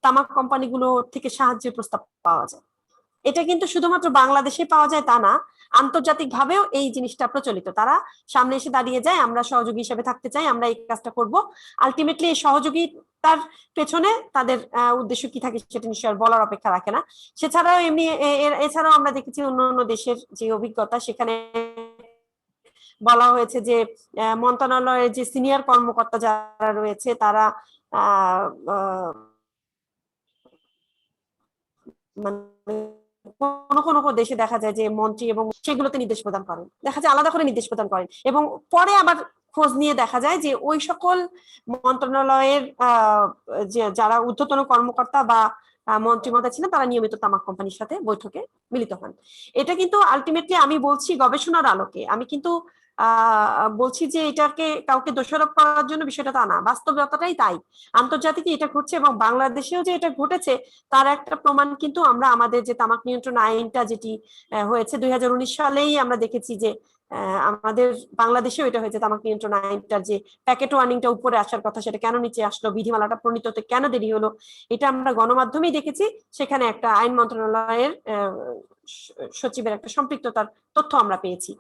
তামাক কোম্পানিগুলো থেকে সাহায্যের প্রস্তাব পাওয়া যায়। এটা কিন্তু শুধুমাত্র বাংলাদেশে পাওয়া যায় তা না, আন্তর্জাতিক ভাবেও এই জিনিসটা প্রচলিত। তারা সামনে এসে দাঁড়িয়ে যায়, আমরা সহযোগী হিসেবে থাকতে চাই, আমরা এই কাজটা করব। আলটিমেটলি এই সহযোগিতার পেছনে তাদের উদ্দেশ্য কি থাকে সেটা নিশ্চয় বলার অপেক্ষা রাখে না। সেছাড়াও এছাড়াও আমরা দেখেছি অন্য দেশের যে অভিজ্ঞতা, সেখানে বলা হয়েছে যে মন্ত্রণালয়ের যে সিনিয়র কর্মকর্তা যারা রয়েছে তারা মানে কোন কোন দেশে দেখা যায় যে মন্ত্রী এবং সেগুলোতে নির্দেশ প্রদান করেন, দেখা যায় আলাদা করে নির্দেশ প্রদান করেন, এবং পরে আবার খোঁজ নিয়ে দেখা যায় যে ওই সকল মন্ত্রণালয়ের যারা ঊর্ধ্বতন কর্মকর্তা বা মন্ত্রী মহোদয় ছিলেন তারা নিয়মিত তামাক কোম্পানির সাথে বৈঠকে মিলিত হন। এটা কিন্তু আলটিমেটলি আমি বলছি গবেষণার আলোকে, আমি কিন্তু বলছি যে এটাকে কাউকে দোষারোপ করার জন্য বিষয়টা তা না, বাস্তবতাটাই তাই। আন্তর্জাতিকে এটা ঘটছে এবং বাংলাদেশেও যে এটা ঘটেছে তার একটা প্রমাণ কিন্তু আমরা আমাদের যে তামাক নিয়ন্ত্রণ আইনটা যেটি হয়েছে 2019 সালেই আমরা দেখেছি যে আমাদের বাংলাদেশেও এটা হয়েছে। তামাক নিয়ন্ত্রণ আইনটার যে প্যাকেট ওয়ার্নিংটা উপরে আসার কথা সেটা কেন নিচে আসলো, বিধিমালাটা প্রণীত হতে কেন দেরি হলো, এটা আমরা গণমাধ্যমেই দেখেছি। সেখানে একটা আইন মন্ত্রণালয়ের সচিবের একটা সম্পৃক্ততার তথ্য আমরা পেয়েছি।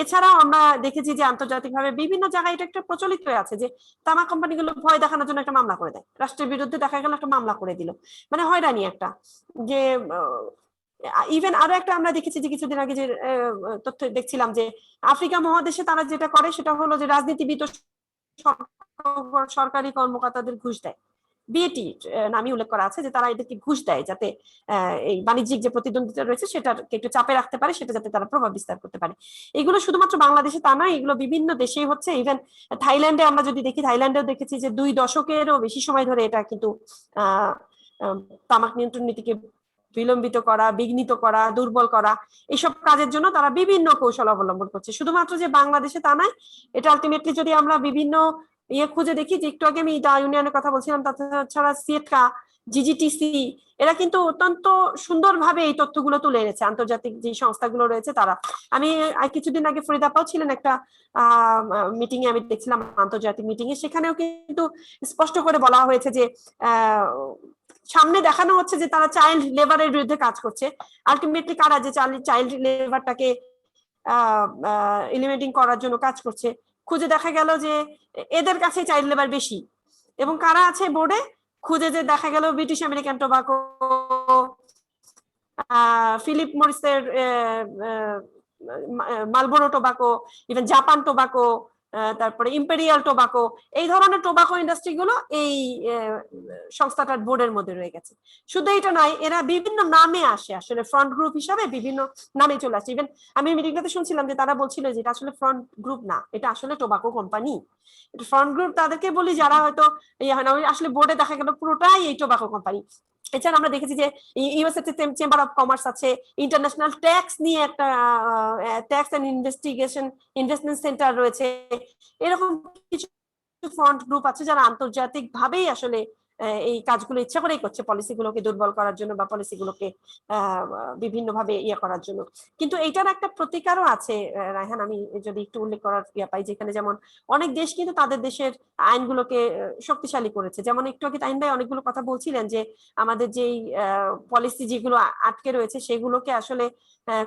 এছাড়াও আমরা দেখেছি যে আন্তর্জাতিকভাবে বিভিন্ন জায়গায় এটা একটা প্রচলিত হয়ে আছে যে তামাক কোম্পানিগুলো ভয় দেখানোর জন্য একটা মামলা করে দেয়, রাষ্ট্রের বিরুদ্ধে দেখা গেল একটা মামলা করে দিল, মানে হয়রানি একটা। যে ইভেন আরো একটা আমরা দেখেছি যে কিছুদিন আগে যে তথ্য দেখছিলাম যে আফ্রিকা মহাদেশে তারা যেটা করে সেটা হলো যে রাজনীতিবিদ সরকারি কর্মকর্তাদের ঘুষ দেয়। বিএটি নামে উল্লেখ করা আছে যে তারা এদেরকে ঘুষ দেয় যাতে এই বাণিজ্যিক যে প্রতিদ্বন্দ্বিতা রয়েছে সেটাকে একটু চাপে রাখতে পারে, সেটা যাতে তারা প্রভাব বিস্তার করতে পারে। এগুলো শুধুমাত্র বাংলাদেশে তা নয়, এগুলো বিভিন্ন দেশেই হচ্ছে। ইভেন থাইল্যান্ডে আমরা যদি দেখি, থাইল্যান্ডেও দেখেছি যে 2 দশকেরও বেশি সময় ধরে এটা কিন্তু তামাক নিয়ন্ত্রণ নীতিকে বিলম্বিত করা, বিঘ্নিত করা, দুর্বল করা, এইসব কাজের জন্য তারা বিভিন্ন কৌশল অবলম্বন করছে। শুধুমাত্র যে বাংলাদেশে তা নয়, এটা আলটিমেটলি যদি আমরা বিভিন্ন খুঁজে দেখি, যে একটু আগে আমি দা ইউনিয়নের কথা বলছিলাম, তাছাড়া সিয়েটকা, জিজিটিসি, এরা কিন্তু অত্যন্ত সুন্দরভাবে এই তথ্যগুলো তুলে এনেছে। আন্তর্জাতিক যে সংস্থাগুলো রয়েছে তারা, আমি কিছুদিন আগে ফরিদাপাও ছিলেন একটা মিটিং এ, আমি দেখছিলাম আন্তর্জাতিক মিটিং এ, সেখানেও কিন্তু স্পষ্ট করে বলা হয়েছে যে সামনে দেখানো হচ্ছে যে তারা চাইল্ড লেবারের বিরুদ্ধে কাজ করছে। আলটিমেটলি কারা যে চাইল্ড লেবারটাকে এলিমিনেটিং করার জন্য কাজ করছে, খুঁজে দেখা গেল যে এদের কাছে চাইল্ড লেবার বেশি। এবং কারা আছে বোর্ডে, খুঁজে যে দেখা গেল ব্রিটিশ আমেরিকান টোবাকো, ফিলিপ মরিসের Marlboro tobacco, even Japan tobacco, তারপরে ইম্পেরিয়াল টোবাকো, এই ধরনের টোবাকো ইন্ডাস্ট্রি গুলো এই সংস্থাটার বোর্ডের মধ্যে রয়ে গেছে। শুধু এটা নয়, এরা বিভিন্ন নামে আসে, আসলে ফ্রন্ট গ্রুপ হিসাবে বিভিন্ন নামে চলে আসে। ইভেন আমি মিটিংটাতে শুনছিলাম যে তারা বলছিল যে এটা আসলে ফ্রন্ট গ্রুপ না, এটা আসলে টোবাকো কোম্পানি। ফ্রন্ট গ্রুপ তাদেরকে বলি যারা হয়তো ইয়ে হয় না, আসলে বোর্ডে দেখা গেল পুরোটাই এই টোবাকো কোম্পানি। এছাড়া আমরা দেখেছি যে ইউএসএ চেম্বার অফ কমার্স আছে, ইন্টারন্যাশনাল ট্যাক্স নিয়ে একটা ট্যাক্স এন্ড ইনভেস্টমেন্ট সেন্টার রয়েছে। এরকম কিছু ফ্রন্ট গ্রুপ আছে যারা আন্তর্জাতিক ভাবেই আসলে এই কাজগুলো ইচ্ছা করেই করছে, পলিসিগুলোকে দুর্বল করার জন্য বা পলিসিগুলোকে বিভিন্ন ভাবে ইয়ে করার জন্য। কিন্তু এইটার একটা প্রতিকারও আছে রায়হান, আমি যদি একটু উল্লেখ করার ইয়ে পাই, যেখানে যেমন অনেক দেশ কিন্তু তাদের দেশের আইনগুলোকে শক্তিশালী করেছে। যেমন একটু আগে তাহিন ভাই অনেকগুলো কথা বলছিলেন যে আমাদের যেই পলিসি যেগুলো আটকে রয়েছে সেগুলোকে আসলে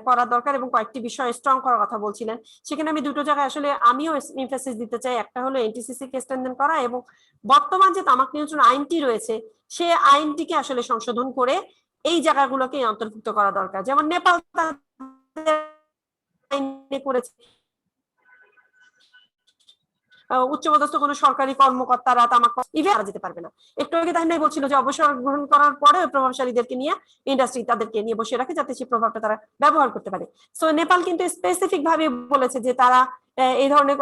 করা দরকার এবং কয়েকটি বিষয় স্ট্রং করার কথা বলছিলেন। সেখানে আমি দুটো জায়গায় আসলে আমিও এমফাসিস দিতে চাই। একটা হলো এনটিসিসি কে স্ট্রেনথেন করা এবং বর্তমান যে তামাক নিয়ন্ত্রণ আইনটি রয়েছে সে আইনটিকে আসলে সংশোধন করে এই জায়গাগুলোকে অন্তর্ভুক্ত করা দরকার। যেমন নেপাল আইনে করেছে উচ্চপদস্থ কোনো সরকারি কর্মকর্তারা তামাক ইভেন যেতে পারবে না। একটু আগে তাই বলছিল যে অবসর গ্রহণ করার পরে প্রভাবশালীদেরকে নিয়ে ইন্ডাস্ট্রি তাদেরকে নিয়ে বসে রাখে যাতে সেই প্রভাবটা তারা ব্যবহার করতে পারে। সো নেপাল কিন্তু স্পেসিফিক ভাবে বলেছে যে তারা এই ধরনের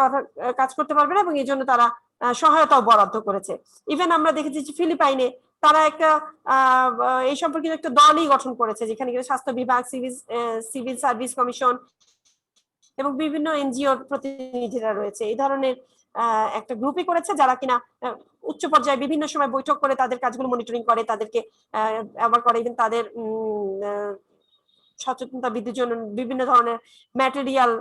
কাজ করতে পারবে না এবং এই জন্য তারা সহায়তাও বরাদ্দ করেছে। ইভেন আমরা দেখেছি যে ফিলিপাইনে তারা একটা এই সম্পর্কিত একটা দলই গঠন করেছে, যেখানে স্বাস্থ্য বিভাগ, সিভিল সার্ভিস কমিশন এবং বিভিন্ন এনজিওর প্রতিনিধিরা রয়েছে। এই ধরনের একটা গ্রুপই করেছে যারা কিনা উচ্চ পর্যায়ে বিভিন্ন সময় বৈঠক করে তাদের কাজগুলো মনিটরিং করে, তাদেরকে আবার করে ইভেন তাদের সচেতনতা বৃদ্ধির জন্য বিভিন্ন ধরনের ম্যাটেরিয়াল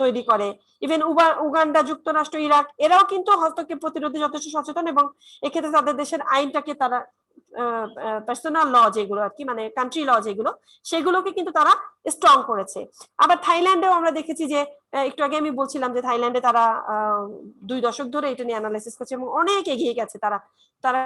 তৈরি করে। ইভেন উগান্ডা, যুক্তরাষ্ট্র, ইরাক এরাও কিন্তু হস্তক্ষেপ প্রতিরোধে যথেষ্ট সচেতন এবং এক্ষেত্রে তাদের দেশের আইনটাকে তারা পার্সোনাল ল যেগুলো আর কি, মানে কান্ট্রি ল যেগুলো, সেগুলোকে কিন্তু তারা স্ট্রং করেছে। আবার থাইল্যান্ডেও আমরা দেখেছি যে একটু আগে আমি বলছিলাম যে থাইল্যান্ডে তারা 2 দশক ধরে এটা নিয়ে অ্যানালাইসিস করছে এবং অনেক এগিয়ে গেছে তারা। তারা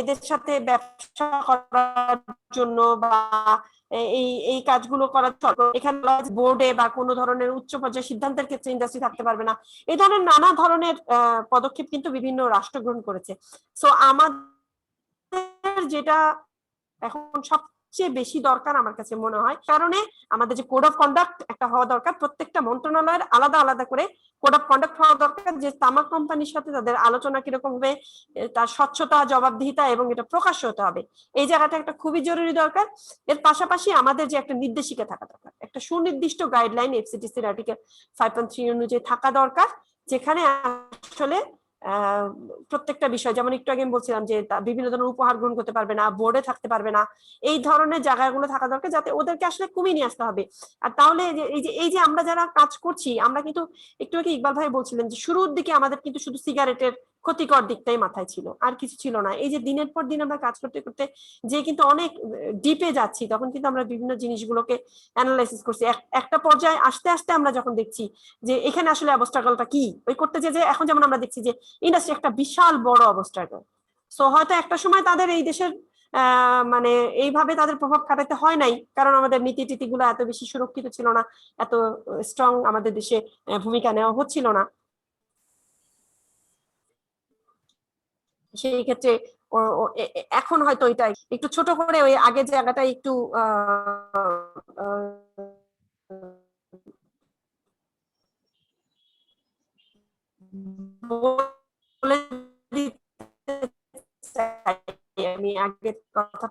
এদের সাথে ব্যবসা করার জন্য বা এই কাজগুলো করার এখানে বোর্ডে বা কোনো ধরনের উচ্চ পর্যায়ে সিদ্ধান্তের ক্ষেত্রে ইন্ডাস্ট্রি থাকতে পারবে না, এই ধরনের নানা ধরনের পদক্ষেপ কিন্তু বিভিন্ন রাষ্ট্র গ্রহণ করেছে। সো আমাদের যেটা এখন সবচেয়ে বেশি দরকার আমার কাছে মনে হয়, কারণে আমাদের যে কোড অফ কন্ডাক্ট একটা হওয়া দরকার, প্রত্যেকটা মন্ত্রণালয়ের আলাদা আলাদা করে কোড অফ কন্ডাক্ট হওয়া দরকার, যে তামাক কোম্পানির সাথে তাদের আলোচনা কিরকম হবে, তার স্বচ্ছতা, জবাবদিহিতা এবং এটা প্রকাশ্য হতে হবে, এই জায়গাটা একটা খুবই জরুরি দরকার। এর পাশাপাশি আমাদের যে একটা নির্দেশিকা থাকা দরকার, একটা সুনির্দিষ্ট গাইডলাইন এফসিটিসির আর্টিকেল 5.3 অনুযায়ী থাকা দরকার, যেখানে আসলে প্রত্যেকটা বিষয়, যেমন একটু আগে আমি বলছিলাম যে বিভিন্ন ধরনের উপহার গ্রহণ করতে পারবে না, বোর্ডে থাকতে পারবে না, এই ধরনের জায়গাগুলো থাকা দরকার, যাতে ওদেরকে আসলে কমিয়ে নিয়ে আসতে হবে। আর তাহলে এই যে আমরা যারা কাজ করছি, আমরা কিন্তু একটু আগে ইকবাল ভাই বলছিলেন যে শুরুর দিকে আমাদের কিন্তু শুধু সিগারেটের ক্ষতিকর দিকটাই মাথায় ছিল, আর কিছু ছিল না। এই যে দিনের পর দিন আমরা কাজ করতে করতে যে কিন্তু অনেক ডিপে যাচ্ছি, তখন কিন্তু আমরা বিভিন্ন জিনিসগুলোকে অ্যানালাইসিস করছি। একটা পর্যায়ে আস্তে আস্তে আমরা যখন দেখছি যে এখানে আসলে অবস্ট্রাগলটা কি, ওই করতে যে এখন যেমন আমরা দেখছি যে ইন্ডাস্ট্রি একটা বিশাল বড় অবস্ট্রাগল। সো হয়তো একটা সময় তাদের এই দেশের মানে এইভাবে তাদের প্রভাব খাটাতে হয় নাই, কারণ আমাদের নীতি টিতিগুলো এত বেশি সুরক্ষিত ছিল না, এত স্ট্রং আমাদের দেশে ভূমিকা নেওয়া হচ্ছিল না। সেই ক্ষেত্রে এখন হয়তো এটা একটু ছোট করে ওই আগের জায়গাটা একটু আমি আগের কথা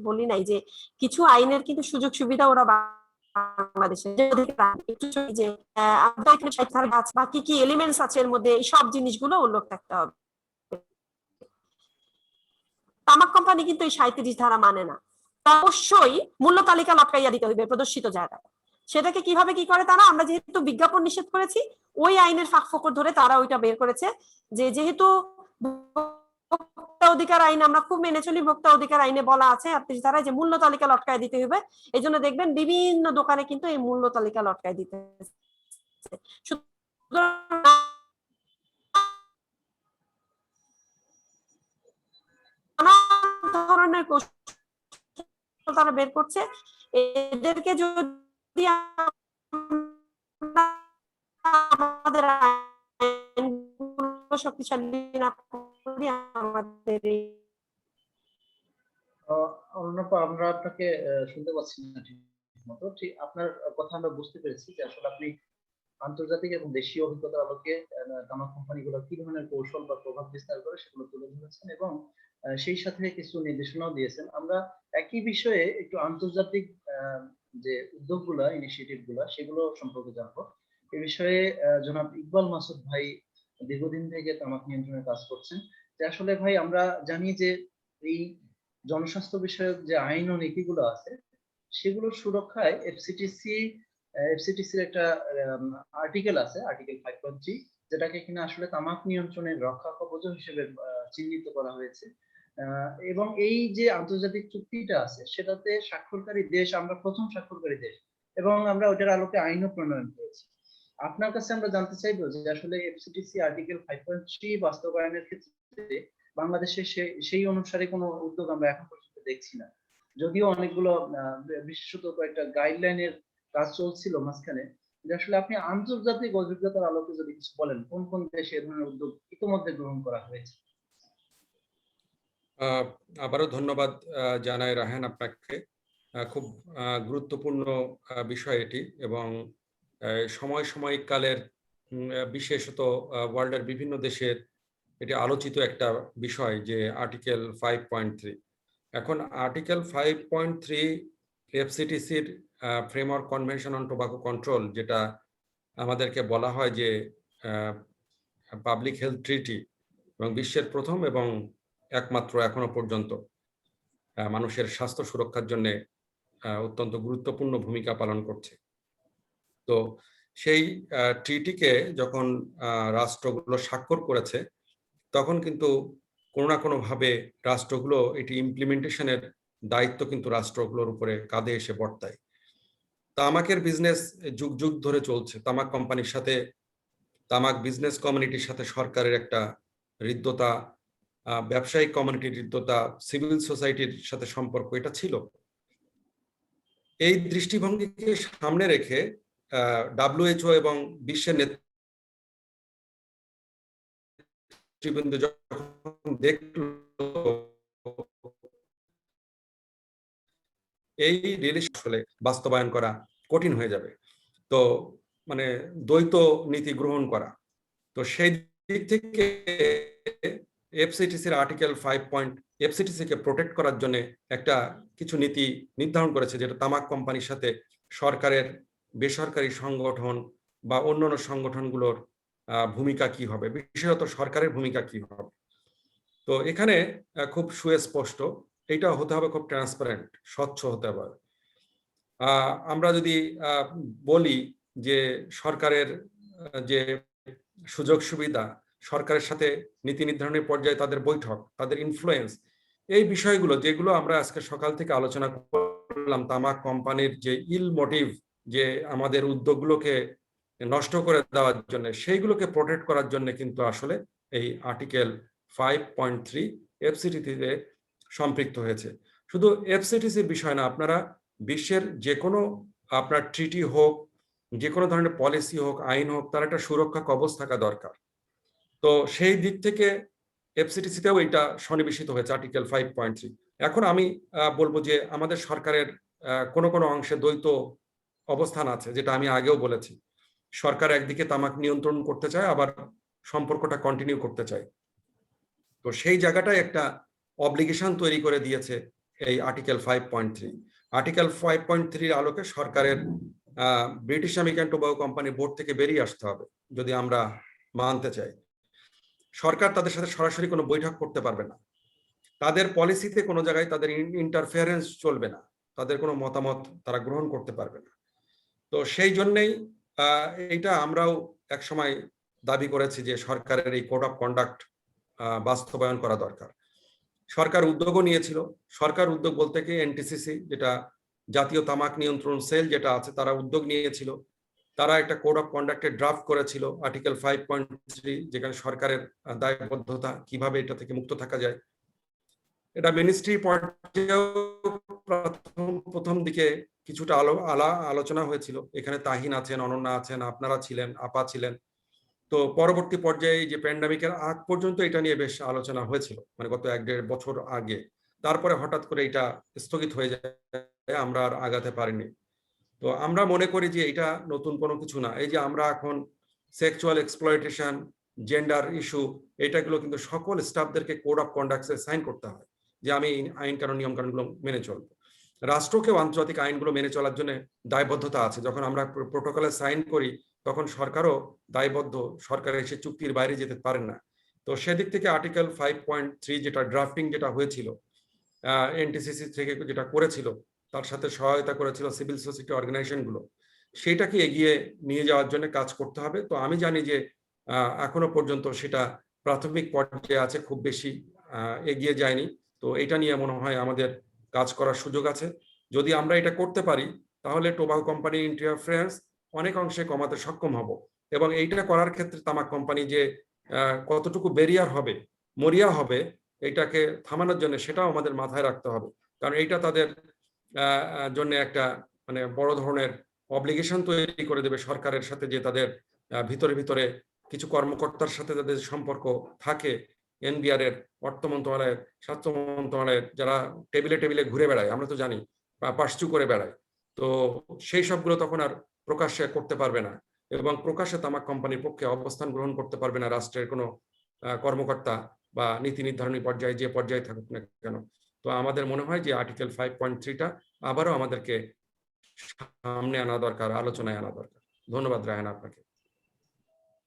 বলি নাই যে কিছু আইনের কিন্তু সুযোগ সুবিধা ওরা বাংলাদেশে যে বা কি কি এলিমেন্টস আছে এর মধ্যে, এই সব জিনিসগুলো উল্লেখ থাকতে হবে। তামাক কোম্পানি কিন্তু এই 37 ধারা মানে না, অবশ্যই মূল্য তালিকা লটকাইয়া দিতে হইবে প্রদর্শিত জায়গায়। সেটাকে কিভাবে কি করে তারা, আমরা যেহেতু বিজ্ঞাপন নিষেধ করেছি, ওই আইনের ফাঁক ফোকর ধরে তারা ওইটা বের করেছে যে যেহেতু ভোক্তা অধিকার আইন আমরা খুব মেনে চলি, ভোক্তা অধিকার আইনে বলা আছে 38 ধারায় যে মূল্য তালিকা লটকায় দিতে হবে। এই জন্য দেখবেন বিভিন্ন দোকানে কিন্তু এই মূল্য তালিকা লটকায় দিতে ধরনের কৌশল তারা বের করছে। এদেরকে যদি আমাদের আইনগুলো শক্তিশালী না করি, আমাদের অর্ণপা, আমরা আপনাকে শুনতে পাচ্ছি না ঠিক মতো। ঠিক আপনার কথা আমরা বুঝতে পেরেছি যে আসলে আপনি আন্তর্জাতিক এবং দেশীয় অভিজ্ঞতার আলোকে তামাক কোম্পানিগুলো কি ধরনের কৌশল বা প্রভাব বিস্তার করে সেগুলো তুলে ধরেছেন এবং সেই সাথে কিছু নির্দেশনাও দিয়েছেন। আমরা একই বিষয়ে একটু আন্তর্জাতিক যে উদ্যোগগুলা, ইনিশিয়েটিভ গুলা, সেগুলো সম্পর্কে জানবো। এ বিষয়ে জনাব ইকবাল মাসুদ ভাই দীর্ঘদিন থেকে তামাক নিয়ন্ত্রণে কাজ করছেন। যে আসলে ভাই আমরা জানি যে এই জনস্বাস্থ্য বিষয়ক যে আইন ও নীতিগুলো আছে সেগুলোর সুরক্ষায় এফসিটিসির একটা আর্টিকেল আছে, আর্টিকেল 5.3, যেটাকে কিনা আসলে তামাক নিয়ন্ত্রণের রক্ষা কবচ হিসেবে চিহ্নিত করা হয়েছে। এবং এই যে আন্তর্জাতিক চুক্তিটা আছে সেটাতে স্বাক্ষরকারী দেশ, আমরা প্রথম স্বাক্ষরকারী দেশ, এবং আমরা ওটার আলোকে আইনও প্রণয়ন করেছি। আপনার কাছে আমরা জানতে চাইবো যে আসলে এফসিটিসি আর্টিকেল 5.3 বাস্তবায়নের ক্ষেত্রে বাংলাদেশে সেই অনুসারে কোনো উদ্যোগ আমরা এখন পর্যন্ত দেখছি না, যদিও অনেকগুলো বিশেষত কয়েকটা গাইডলাইনের কাজ চলছিল মাঝখানে। যে আসলে আপনি আন্তর্জাতিক অভিজ্ঞতার আলোকে যদি কিছু বলেন, কোন কোন দেশে এ ধরনের উদ্যোগ ইতিমধ্যে গ্রহণ করা হয়েছে? আবারও ধন্যবাদ জানাই রায়হান আপনাকে। খুব গুরুত্বপূর্ণ বিষয় এটি, এবং সাময়িক কালের বিশেষত ওয়ার্ল্ডের বিভিন্ন দেশের এটি আলোচিত একটা বিষয় যে আর্টিকেল 5.3। এখন আর্টিকেল 5.3 এফসিটিসির framework convention on tobacco control, যেটা আমাদেরকে বলা হয় যে পাবলিক হেলথ ট্রিটি, এবং বিশ্বের প্রথম এবং একমাত্র এখনো পর্যন্ত মানুষের স্বাস্থ্য সুরক্ষার জন্য অত্যন্ত গুরুত্বপূর্ণ ভূমিকা পালন করছে। তো সেই ট্রিটিকে যখন রাষ্ট্রগুলো স্বাক্ষর করেছে, তখন কিন্তু কোনো না কোনোভাবে রাষ্ট্রগুলো এটি ইমপ্লিমেন্টেশনের দায়িত্ব কিন্তু রাষ্ট্রগুলোর উপরে কাঁধে এসে বর্তায়। তামাকের বিজনেস যুগ যুগ ধরে চলছে। তামাক কোম্পানির সাথে, তামাক বিজনেস কমিউনিটির সাথে সরকারের একটা হৃদ্যতা, ব্যবসায়িক কমিউনিটির হৃদ্যতা, সিভিল সোসাইটির সাথে সম্পর্ক এটা ছিল। এই দৃষ্টিভঙ্গিকে সামনে রেখে WHO এবং বিশ্বের নেতৃবৃন্দ যখন দেখলো এই রিলেশন আসলে বাস্তবায়ন করা কঠিন হয়ে যাবে, তো মানে দ্বৈত নীতি গ্রহণ করা, তো সেই দিক থেকে এফসিটিসির আর্টিকেল 5. এফসিটিসিকে প্রোটেক্ট করার জন্য একটা কিছু নীতি নির্ধারণ করেছে, যেটা তামাক কোম্পানির সাথে সরকারের, বেসরকারি সংগঠন বা অন্যান্য সংগঠনগুলোর ভূমিকা কি হবে, বিশেষত সরকারের ভূমিকা কি হবে। তো এখানে খুব সুস্পষ্ট, এটা হতে হবে খুব ট্রান্সপারেন্ট, স্বচ্ছ হতে হবে। আমরা যদি বলি যে সরকারের যে সুযোগ সুবিধা, সরকারের সাথে নীতি নির্ধারণের পর্যায়ে তাদের বৈঠক, তাদের ইনফ্লুয়েন্স, এই বিষয়গুলো যেগুলো আমরা আজকে সকাল থেকে আলোচনা করলাম, তামাক কোম্পানির যে ইল মোটিভ, যে আমাদের উদ্যোগগুলোকে নষ্ট করে দেওয়ার জন্য, সেইগুলোকে প্রোটেক্ট করার জন্য কিন্তু আসলে এই আর্টিকেল 5.3 এফসিটিসিতে সম্পৃক্ত হয়েছে। শুধু এফসিটিসির বিষয় না, আপনারা বিশ্বের যে কোনো আপনার ট্রিটি হোক, যে কোনো ধরনের পলিসি হোক, আইন হোক, তার একটা সুরক্ষা কবচ থাকা দরকার। তো সেই দিক থেকে এফসিটিসিতেও এটা সন্নিবেশিত হয়েছে আর্টিকেল 5.3। এখন আমি বলবো যে আমাদের সরকারের কোনো কোনো অংশে দ্বৈত অবস্থান আছে, যেটা আমি আগেও বলেছি। সরকার একদিকে তামাক নিয়ন্ত্রণ করতে চায়, আবার সম্পর্কটা কন্টিনিউ করতে চায়। তো সেই জায়গাটায় একটা অব্লিগেশন তৈরি করে দিয়েছে এই আর্টিকেল 5.3। আর্টিকেল 5.3 আলোকে সরকারের British American tobacco company board থেকে বেরিয়ে আসতে হবে যদি আমরা মানতে চাই। সরকার তাদের সাথে সরাসরি কোনো বৈঠক করতে পারবে না, তাদের পলিসিতে কোনো জায়গায় তাদের ইন্টারফেয়ারেন্স চলবে না, তাদের কোনো মতামত তারা গ্রহণ করতে পারবে না। তো সেই জন্যই এইটা আমরাও একসময় দাবি করেছি যে সরকারের এই কোড অফ কন্ডাক্ট বাস্তবায়ন করা দরকার। সরকার উদ্যোগও নিয়েছিল। সরকার উদ্যোগ বলতে কি এনটিসিসি, যেটা জাতীয় তামাক নিয়ন্ত্রণ সেল যেটা আছে, তারা উদ্যোগ নিয়েছিল। তারা একটা কোড অফ কন্ডাক্টের ড্রাফট করেছিল আর্টিকেল 5.3, যেখানে সরকারের দায়বদ্ধতা, কিভাবে এটা থেকে মুক্ত থাকা যায়। এটা মিনিস্ট্রি পর্যায়েও প্রথম দিকে কিছুটা আলোচনা হয়েছিল। এখানে তাহিন আছেন, অনন্যা আছেন, আপনারা ছিলেন, আপা ছিলেন। তো পরবর্তী পর্যায়ে যে প্যান্ডামিকের আগ পর্যন্ত এটা নিয়ে বেশ আলোচনা হয়েছিল, মানে গত 1-1.5 বছর আগে। তারপরে হঠাৎ করে এটা স্থগিত হয়ে যায়, আমরা আর আগাতে পারিনি। তো আমরা মনে করি যে এটা নতুন কোনো কিছু না। এই যে আমরা এখন সেক্সুয়াল এক্সপ্লয়টেশন, জেন্ডার ইস্যু, এটাগুলো কিন্তু সকল স্টাফদেরকে কোড অফ কন্ডাক্টে সাইন করতে হয় যে আমি আইন কানুন নিয়ম কানুনগুলো মেনে চলবো। রাষ্ট্রকেও আন্তর্জাতিক আইনগুলো মেনে চলার জন্য দায়বদ্ধতা আছে। যখন আমরা প্রোটোকলে সাইন করি তখন সরকারও দায়বদ্ধ, সরকার এসে চুক্তির বাইরে যেতে পারেন না। তো সেদিক থেকে আর্টিকেল 5.3 যেটা ড্রাফটিং যেটা হয়েছিল এনটিসিসি থেকে যেটা করেছিল, তার সাথে সহায়তা করেছিল সিভিল সোসাইটি অর্গানাইজেশনগুলো, সেটাকে এগিয়ে নিয়ে যাওয়ার জন্য কাজ করতে হবে। তো আমি জানি যে এখনো পর্যন্ত সেটা প্রাথমিক পর্যায়ে আছে, খুব বেশি এগিয়ে যায়নি। তো এটা নিয়ে মনে হয় আমাদের কাজ করার সুযোগ আছে। যদি আমরা এটা করতে পারি তাহলে টোবাকো কোম্পানি ইন্টারফারেন্স অনেক অংশে কমাতে সক্ষম হব। এবং এইটা করার ক্ষেত্রে তামাক কোম্পানি যে কতটুকু ব্যারিয়ার হবে, মরিয়া হবে এটাকে থামানোর জন্য, সেটাও আমাদের মাথায় রাখতে হবে। কারণ এইটা তাদের জন্য একটা মানে বড় ধরনের অব্লিগেশন তৈরি করে দেবে সরকারের সাথে, যে তাদের ভিতরে ভিতরে কিছু কর্মকর্তার সাথে তাদের সম্পর্ক থাকে, এনবিআর এর, অর্থ মন্ত্রণালয়ের, স্বাস্থ্য মন্ত্রণালয়ের, যারা টেবিলে টেবিলে ঘুরে বেড়ায়, আমরা তো জানি, পাশচু করে বেড়ায়। তো সেই সবগুলো তখন আর প্রকাশ্যে করতে পারবে না, এবং প্রকাশ্যে তামাক কোম্পানির পক্ষে অবস্থান গ্রহণ করতে পারবে না রাষ্ট্রের কোনো কর্মকর্তা বা নীতি নির্ধারণী পর্যায়ে, যে পর্যায়ে থাকুক না কেন। তো আমাদের মনে হয় যে আর্টিকেল 5.3টা আবারও আমাদেরকে সামনে আনা দরকার, আলোচনায় আনা দরকার। ধন্যবাদ রায়হান আপনাকে।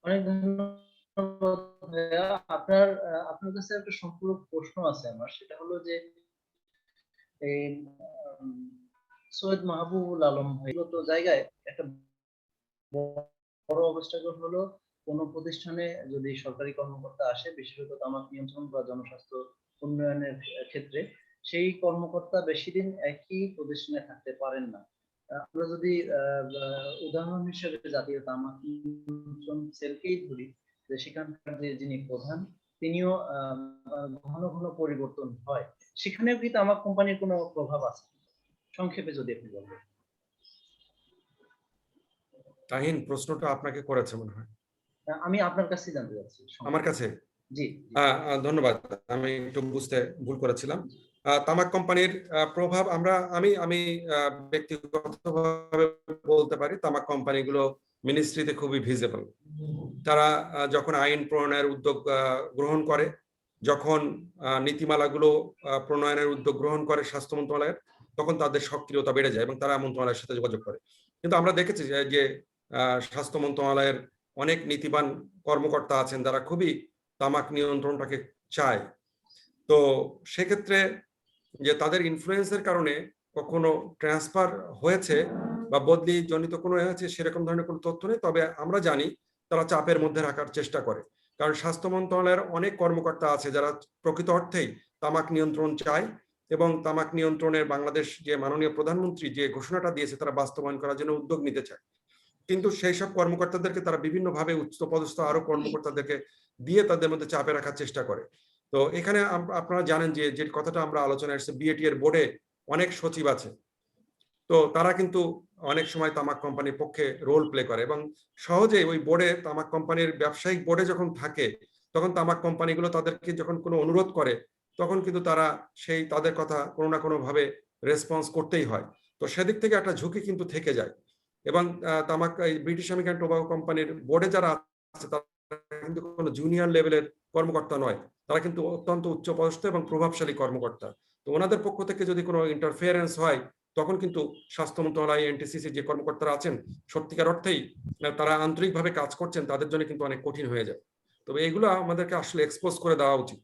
অনেক ধন্যবাদ ভাইয়া। আপনার কাছে একটা সম্পূরক প্রশ্ন আছে আমার, সেটা হলো যে এই সৈয়দ মাহবুবুল আলম ভাইগত জায়গায় একটা বড় অবস্ট্রাগল হলো কোন প্রতিষ্ঠানে যদি সরকারি কর্মকর্তা আসে, বিশেষত তামাক নিয়ন্ত্রণ বা জনস্বাস্থ্য উন্নয়নের ক্ষেত্রে, সেই কর্মকর্তা বেশি দিন একই প্রতিষ্ঠানে থাকতে পারেন না। আমরা যদি উদাহরণ হিসেবে জাতীয় তামাক নিয়ন্ত্রণ সেলকেই ধরি, যে সেখানকার যিনি প্রধান, তিনিও ঘন ঘন পরিবর্তন হয়, সেখানেও কি তামাক কোম্পানির কোনো প্রভাব আছে? সংক্ষেপে যদি আপনি বলবেন। তাহিন প্রশ্নটা আপনাকে করেছে মনে হয়। আমি আপনার কাছে জানতে চাচ্ছি। আমার কাছে? জি। ধন্যবাদ, আমি একটু বুঝতে ভুল করেছিলাম। তামাক কোম্পানির প্রভাব আমি ব্যক্তিগতভাবে বলতে পারি, তামাক কোম্পানিগুলো মিনিস্ট্রিতে খুবই ভিজিবল। তারা যখন আইন প্রণয়নের উদ্যোগ গ্রহণ করে, যখন নীতিমালাগুলো প্রণয়নের উদ্যোগ গ্রহণ করে স্বাস্থ্য মন্ত্রণালয়ের, তখন তাদের সক্রিয়তা বেড়ে যায় এবং তারা মন্ত্রণালয়ের সাথে যোগাযোগ করে। কিন্তু আমরা দেখেছি যে স্বাস্থ্য মন্ত্রণালয়ের অনেক নীতিবান কর্মকর্তা আছেন যারা খুবই তামাক নিয়ন্ত্রণটাকে চায়। তো সেক্ষেত্রে যে তাদের ইনফ্লুয়েন্সের কারণে কখনো ট্রান্সফার হয়েছে বা বদলি জনিত কোনো হয়েছে সেরকম ধরনের কোনো তথ্য নেই। তবে আমরা জানি তারা চাপের মধ্যে রাখার চেষ্টা করে, কারণ স্বাস্থ্য মন্ত্রণালয়ের অনেক কর্মকর্তা আছে যারা প্রকৃত অর্থেই তামাক নিয়ন্ত্রণ চায়, এবং তামাক নিয়ন্ত্রণের বাংলাদেশ যে মাননীয় প্রধানমন্ত্রী যে ঘোষণাটা দিয়েছে তারা বাস্তবায়ন করার জন্য উদ্যোগ নিতে চায়। কিন্তু সেই সব কর্মকর্তাদেরকে তারা বিভিন্নভাবে উচ্চপদস্থ আরো কর্মকর্তাদেরকে দিয়ে তাদের মধ্যে চাপে রাখার চেষ্টা করে। তো এখানে আপনারা জানেন যে কথাটা আমরা আলোচনায় এসেছে, বিএটি এর বোর্ডে অনেক সচিব আছে। তো তারা কিন্তু অনেক সময় তামাক কোম্পানির পক্ষে রোল প্লে করে, এবং সহজে ওই বোর্ডে, তামাক কোম্পানির ব্যবসায়িক বোর্ডে যখন থাকে, তখন তামাক কোম্পানিগুলো তাদেরকে যখন কোনো অনুরোধ করে, তখন কিন্তু তারা সেই তাদের কথা কোনো না কোনো ভাবে রেসপন্স করতেই হয়। তো সেদিক থেকে একটা ঝুঁকি কিন্তু থেকে যায়। এবং তামাক ব্রিটিশ আমেরিকান টোবাকো কোম্পানির বোর্ডে যারা আছে তারা কিন্তু কোনো জুনিয়র লেভেলের কর্মকর্তা নয়, তারা কিন্তু অত্যন্ত উচ্চপদস্থ এবং প্রভাবশালী কর্মকর্তা। তো ওনাদের পক্ষ থেকে যদি কোনো ইন্টারফিয়ারেন্স হয়, তখন কিন্তু স্বাস্থ্য মন্ত্রণালয়, এনটিসিসি যে কর্মকর্তারা আছেন, সত্যিকার অর্থেই তারা আন্তরিকভাবে কাজ করছেন, তাদের জন্য কিন্তু অনেক কঠিন হয়ে যায়। তবে এগুলো আমাদেরকে আসলে এক্সপোজ করে দেওয়া উচিত,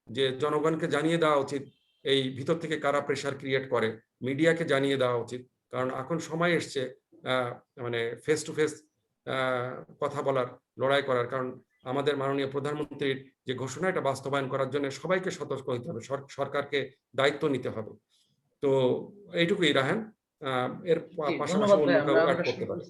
যে জনগণকে জানিয়ে দেওয়া উচিত এই ভিতর থেকে কারা প্রেশার ক্রিয়েট করে, মিডিয়াকে জানিয়ে দেওয়া উচিত। কারণ এখন সময় এসছে মানে ফেস টু ফেস কথা বলার, লড়াই করার। কারণ আমাদের মাননীয় প্রধানমন্ত্রীর যে ঘোষণা, এটা বাস্তবায়ন করার জন্য সবাইকে সতর্ক হতে হবে, সরকারকে দায়িত্ব নিতে হবে। তো এইটুকুই রাহান, এর পাশাপাশি অন্য কেউ অ্যাড করতে পারে।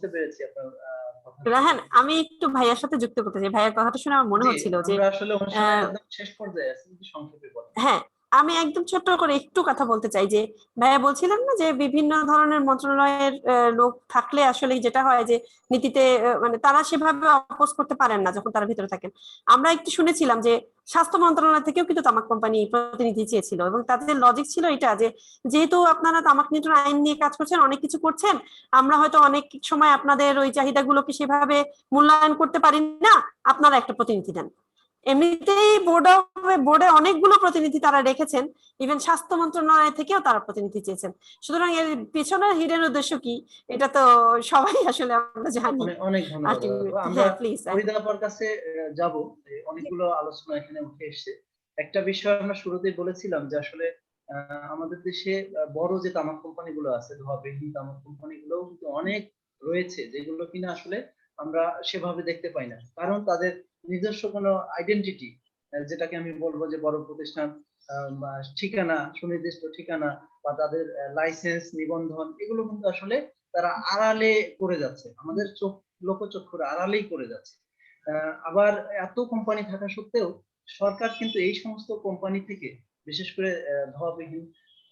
রাহান, আমি একটু ভাইয়ার সাথে যুক্ত করতে চাই। ভাইয়ার কথাটা শুনে আমার মনে হচ্ছিল যে আমরা আসলে অনুষ্ঠানের একদম শেষ পর্যায়ে আছি, কিন্তু সংক্ষেপে বলেন। হ্যাঁ, আমি একদম ছোট্ট করে একটু কথা বলতে চাই যে ভাইয়া বলছিলেন না যে বিভিন্ন ধরনের মন্ত্রণালয়ের লোক থাকলে আসলে যেটা হয় যে নীতিতে মানে তারা সেভাবে অপোজ করতে পারেন না যখন তারা ভিতরে থাকেন। আমরা একটু শুনেছিলাম যে স্বাস্থ্য মন্ত্রণালয় থেকেও কিন্তু তামাক কোম্পানি প্রতিনিধি চেয়েছিল, এবং তাদের লজিক ছিল এটা যে যেহেতু আপনারা তামাক নিয়ন্ত্রণ আইন নিয়ে কাজ করছেন, অনেক কিছু করছেন, আমরা হয়তো অনেক সময় আপনাদের ওই চাহিদাগুলোকে সেভাবে মূল্যায়ন করতে পারি না, আপনারা একটা প্রতিনিধি দেন। এমনিতেই বোর্ডে অনেকগুলো প্রতিনিধি তারা রেখেছেন, ইভেন স্বাস্থ্য মন্ত্রণালয় থেকেও তারা প্রতিনিধি চেয়েছেন। সুতরাং এর পেছনের হিডেন উদ্দেশ্য কি এটা তো সবাই আসলে আমরা জানি। অনেক ধন্যবাদ। আমরা হ্যাঁ প্লিজ ফরিদা আপার কাছে যাব। অনেকগুলো আলোচনা এখানে উঠে এসেছে। একটা বিষয় আমরা শুরুতেই বলেছিলাম যে আসলে আমাদের দেশে বড় যে তামাক কোম্পানিগুলো আছে, ধোঁয়াবিহীন তামাক কোম্পানিগুলো কিন্তু অনেক রয়েছে, যেগুলো কিনা আসলে আমরা সেভাবে দেখতে পাই না, কারণ তাদের নিজস্ব কোনো আইডেন্টিটি, যেটাকে আমি বলবো যে বড় প্রতিষ্ঠান, ঠিকানা, সুনির্দিষ্ট ঠিকানা বা তাদের লাইসেন্স নিবন্ধন, এগুলো কিন্তু আসলে তারা আড়ালে করে যাচ্ছে, আমাদের লোকচক্ষুর আড়ালেই করে যাচ্ছে। আবার এত কোম্পানি থাকা সত্ত্বেও সরকার কিন্তু এই সমস্ত কোম্পানি থেকে, বিশেষ করে ধোঁয়াবিহীন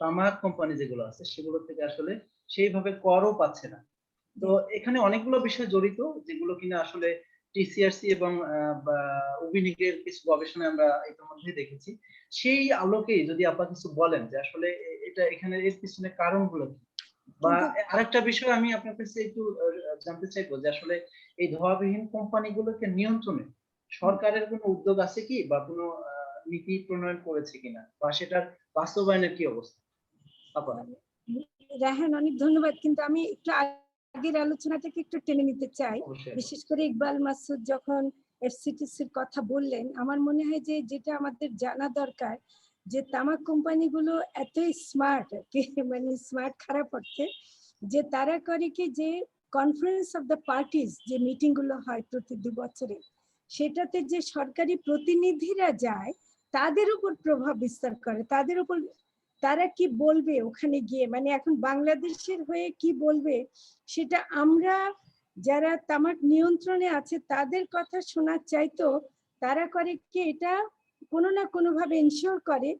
তামাক কোম্পানি যেগুলো আছে সেগুলো থেকে আসলে সেইভাবে করও পাচ্ছে না। তো এখানে অনেকগুলো বিষয় জড়িত, যেগুলো কিনা আসলে টিসিআরসি এবং অভিনিকের কিছু গবেষণায় আমরা ইতিমধ্যে দেখেছি। সেই আলোকেই যদি আপনি কিছু বলেন যে আসলে এটা এখানে এর পিছনে কারণগুলো কি, বা আরেকটা বিষয় আমি আপনার কাছে একটু জানতে চাইবো যে আসলে এই ধোঁয়াবিহীন কোম্পানিগুলোকে নিয়ন্ত্রণে সরকারের কোনো উদ্যোগ আছে কি, বা কোনো নীতি প্রণয়ন করেছে কিনা, বা সেটার বাস্তবায়নের কি অবস্থা? রায়হান, অনেক ধন্যবাদ। কিন্তু আমি একটু আগের আলোচনাটাকে একটু টেনে নিতে চাই। বিশেষ করে ইকবাল মাসুদ যখন এফসিটিসির কথা বললেন, আমার মনে হয় যে যেটা আমাদের জানা দরকার যে তামাক কোম্পানিগুলো এতই স্মার্ট, মানে স্মার্ট খারাপ অর্থে, যে তারা করে কি যে কনফারেন্স অফ দ্য পার্টিজ যে মিটিং গুলো হয় প্রতি 2 বছরে, সেটাতে যে সরকারি প্রতিনিধিরা যায় তাদের উপর প্রভাব বিস্তার করে, তাদের উপর তারা কি বলবে ওখানে গিয়ে, মানে এখন বাংলাদেশের হয়ে কি বলবে সেটা আমরা যারা তামাক নিয়ন্ত্রণে আছে তাদের কথা শোনার চাইতো তারা করে কি এটা কোনো না কোনো ভাবে এনশিওর করে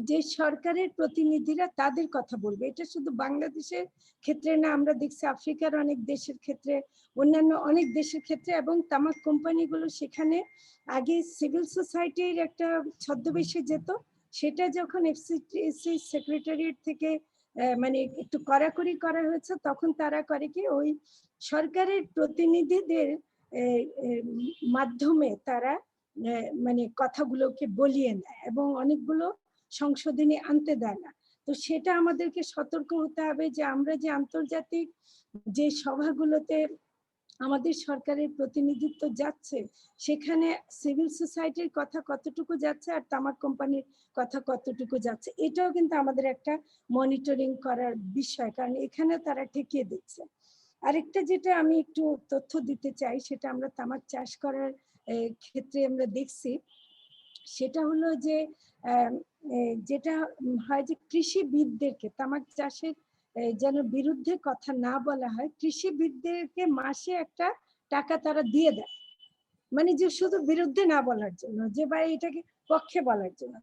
যে সরকারের প্রতিনিধিরা তাদের কথা বলবে। এটা শুধু বাংলাদেশের ক্ষেত্রে না, আমরা দেখছি আফ্রিকার অনেক দেশের ক্ষেত্রে, অন্যান্য অনেক দেশের ক্ষেত্রে। এবং তামাক কোম্পানিগুলো সেখানে আগে সিভিল সোসাইটির একটা ছদ্মবেশে যেত, সেটা যখন এফসিটিসি সেক্রেটারিয়েট থেকে মানে একটু কড়াকড়ি করা হয়েছে, তখন তারা করে কি ওই সরকারের প্রতিনিধিদের মাধ্যমে তারা মানে কথাগুলোকে বলিয়ে নেয় এবং অনেকগুলো সংশোধনী আনতে দেয় না। তো সেটা আমাদেরকে সতর্ক হতে হবে যে আমরা যে আন্তর্জাতিক যে সভাগুলোতে আমাদের সরকারের প্রতিনিধিত্ব যাচ্ছে, সেখানে সিভিল সোসাইটির কথা কতটুকু যাচ্ছে আর তামাক কোম্পানির কথা কতটুকু যাচ্ছে, এটাও কিন্তু আমাদের একটা মনিটরিং করার বিষয়, কারণ এখানে তারা ঠেকিয়ে দিচ্ছে। আরেকটা যেটা আমি একটু তথ্য দিতে চাই, সেটা আমরা তামাক চাষ করার ক্ষেত্রে আমরা দেখছি, সেটা হলো যে যেটা হয় যে কৃষিবিদদেরকে তামাক চাষের যেন বিরুদ্ধে কথা না বলা হয়, কৃষিবিদদেরকে মাসে একটা টাকা তারা দিয়ে দেয়, মানে যে শুধু বিরুদ্ধে না বলার জন্য, যে ভাই এটাকে পক্ষে বলার জন্য।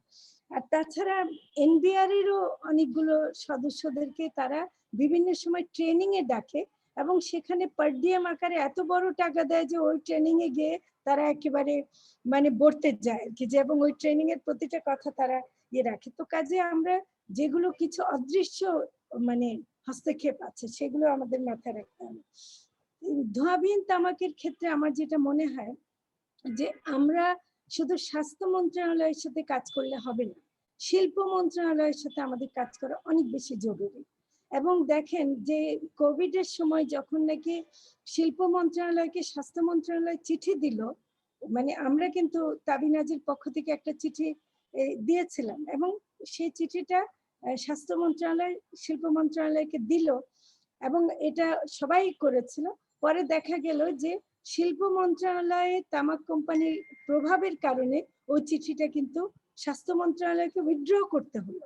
আর তাছাড়া এনবিআর এরও অনেকগুলো সদস্যদেরকে তারা বিভিন্ন সময় ট্রেনিং এ ডাকে এবং সেখানে পার ডিএম আকারে এত বড় টাকা দেয় যে ওই ট্রেনিং এ গিয়ে তারা একেবারে মানে বলতে যায় আর কি, যে এবং ওই ট্রেনিং এর প্রতিটা কথা তারা রাখে। তো কাজে আমরা যেগুলো কিছু অদৃশ্য মানে হস্তক্ষেপ আছে সেগুলো আমাদের মাথায় রাখতে হবে। ধোঁয়াবিহীন তামাকের ক্ষেত্রে আমার যেটা মনে হয় যে আমরা শুধু স্বাস্থ্য মন্ত্রণালয়ের সাথে কাজ করলে হবে না, শিল্প মন্ত্রণালয়ের সাথে আমাদের কাজ করা অনেক বেশি জরুরি। এবং দেখেন যে কোভিড এর সময় যখন নাকি শিল্প মন্ত্রণালয়কে স্বাস্থ্য মন্ত্রণালয় চিঠি দিল, মানে আমরা কিন্তু তাবিনাজির পক্ষ থেকে একটা চিঠি দিয়েছিলাম এবং সেই চিঠিটা স্বাস্থ্য মন্ত্রণালয় শিল্প মন্ত্রণালয়কে দিল এবং এটা সবাই করেছিল। পরে দেখা গেল যে শিল্প মন্ত্রণালয়ে তামাক কোম্পানির প্রভাবের কারণে ওই চিঠিটা কিন্তু স্বাস্থ্য মন্ত্রণালয়কে উইথড্র করতে হলো।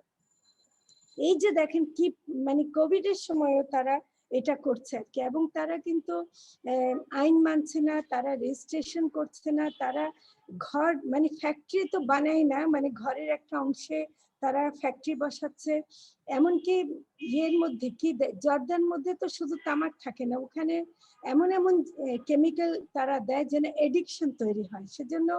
এই যে দেখেন কি মানে কোভিড এর সময়ও তারা এটা করছে আর কি। এবং তারা কিন্তু আইন মানছে না, তারা রেজিস্ট্রেশন করছে না, তারা ঘর মানে ফ্যাক্টরি তো বানায় না, মানে ঘরের একটা অংশে তারা ফ্যাক্টরি বসাচ্ছে। এমনকি ইয়ের মধ্যে কি জর্দার মধ্যে তো শুধু তামাক থাকে না, ওখানে এমন এমন কেমিক্যাল তারা দেয় যেন এডিকশন তৈরি হয়। সেজন্য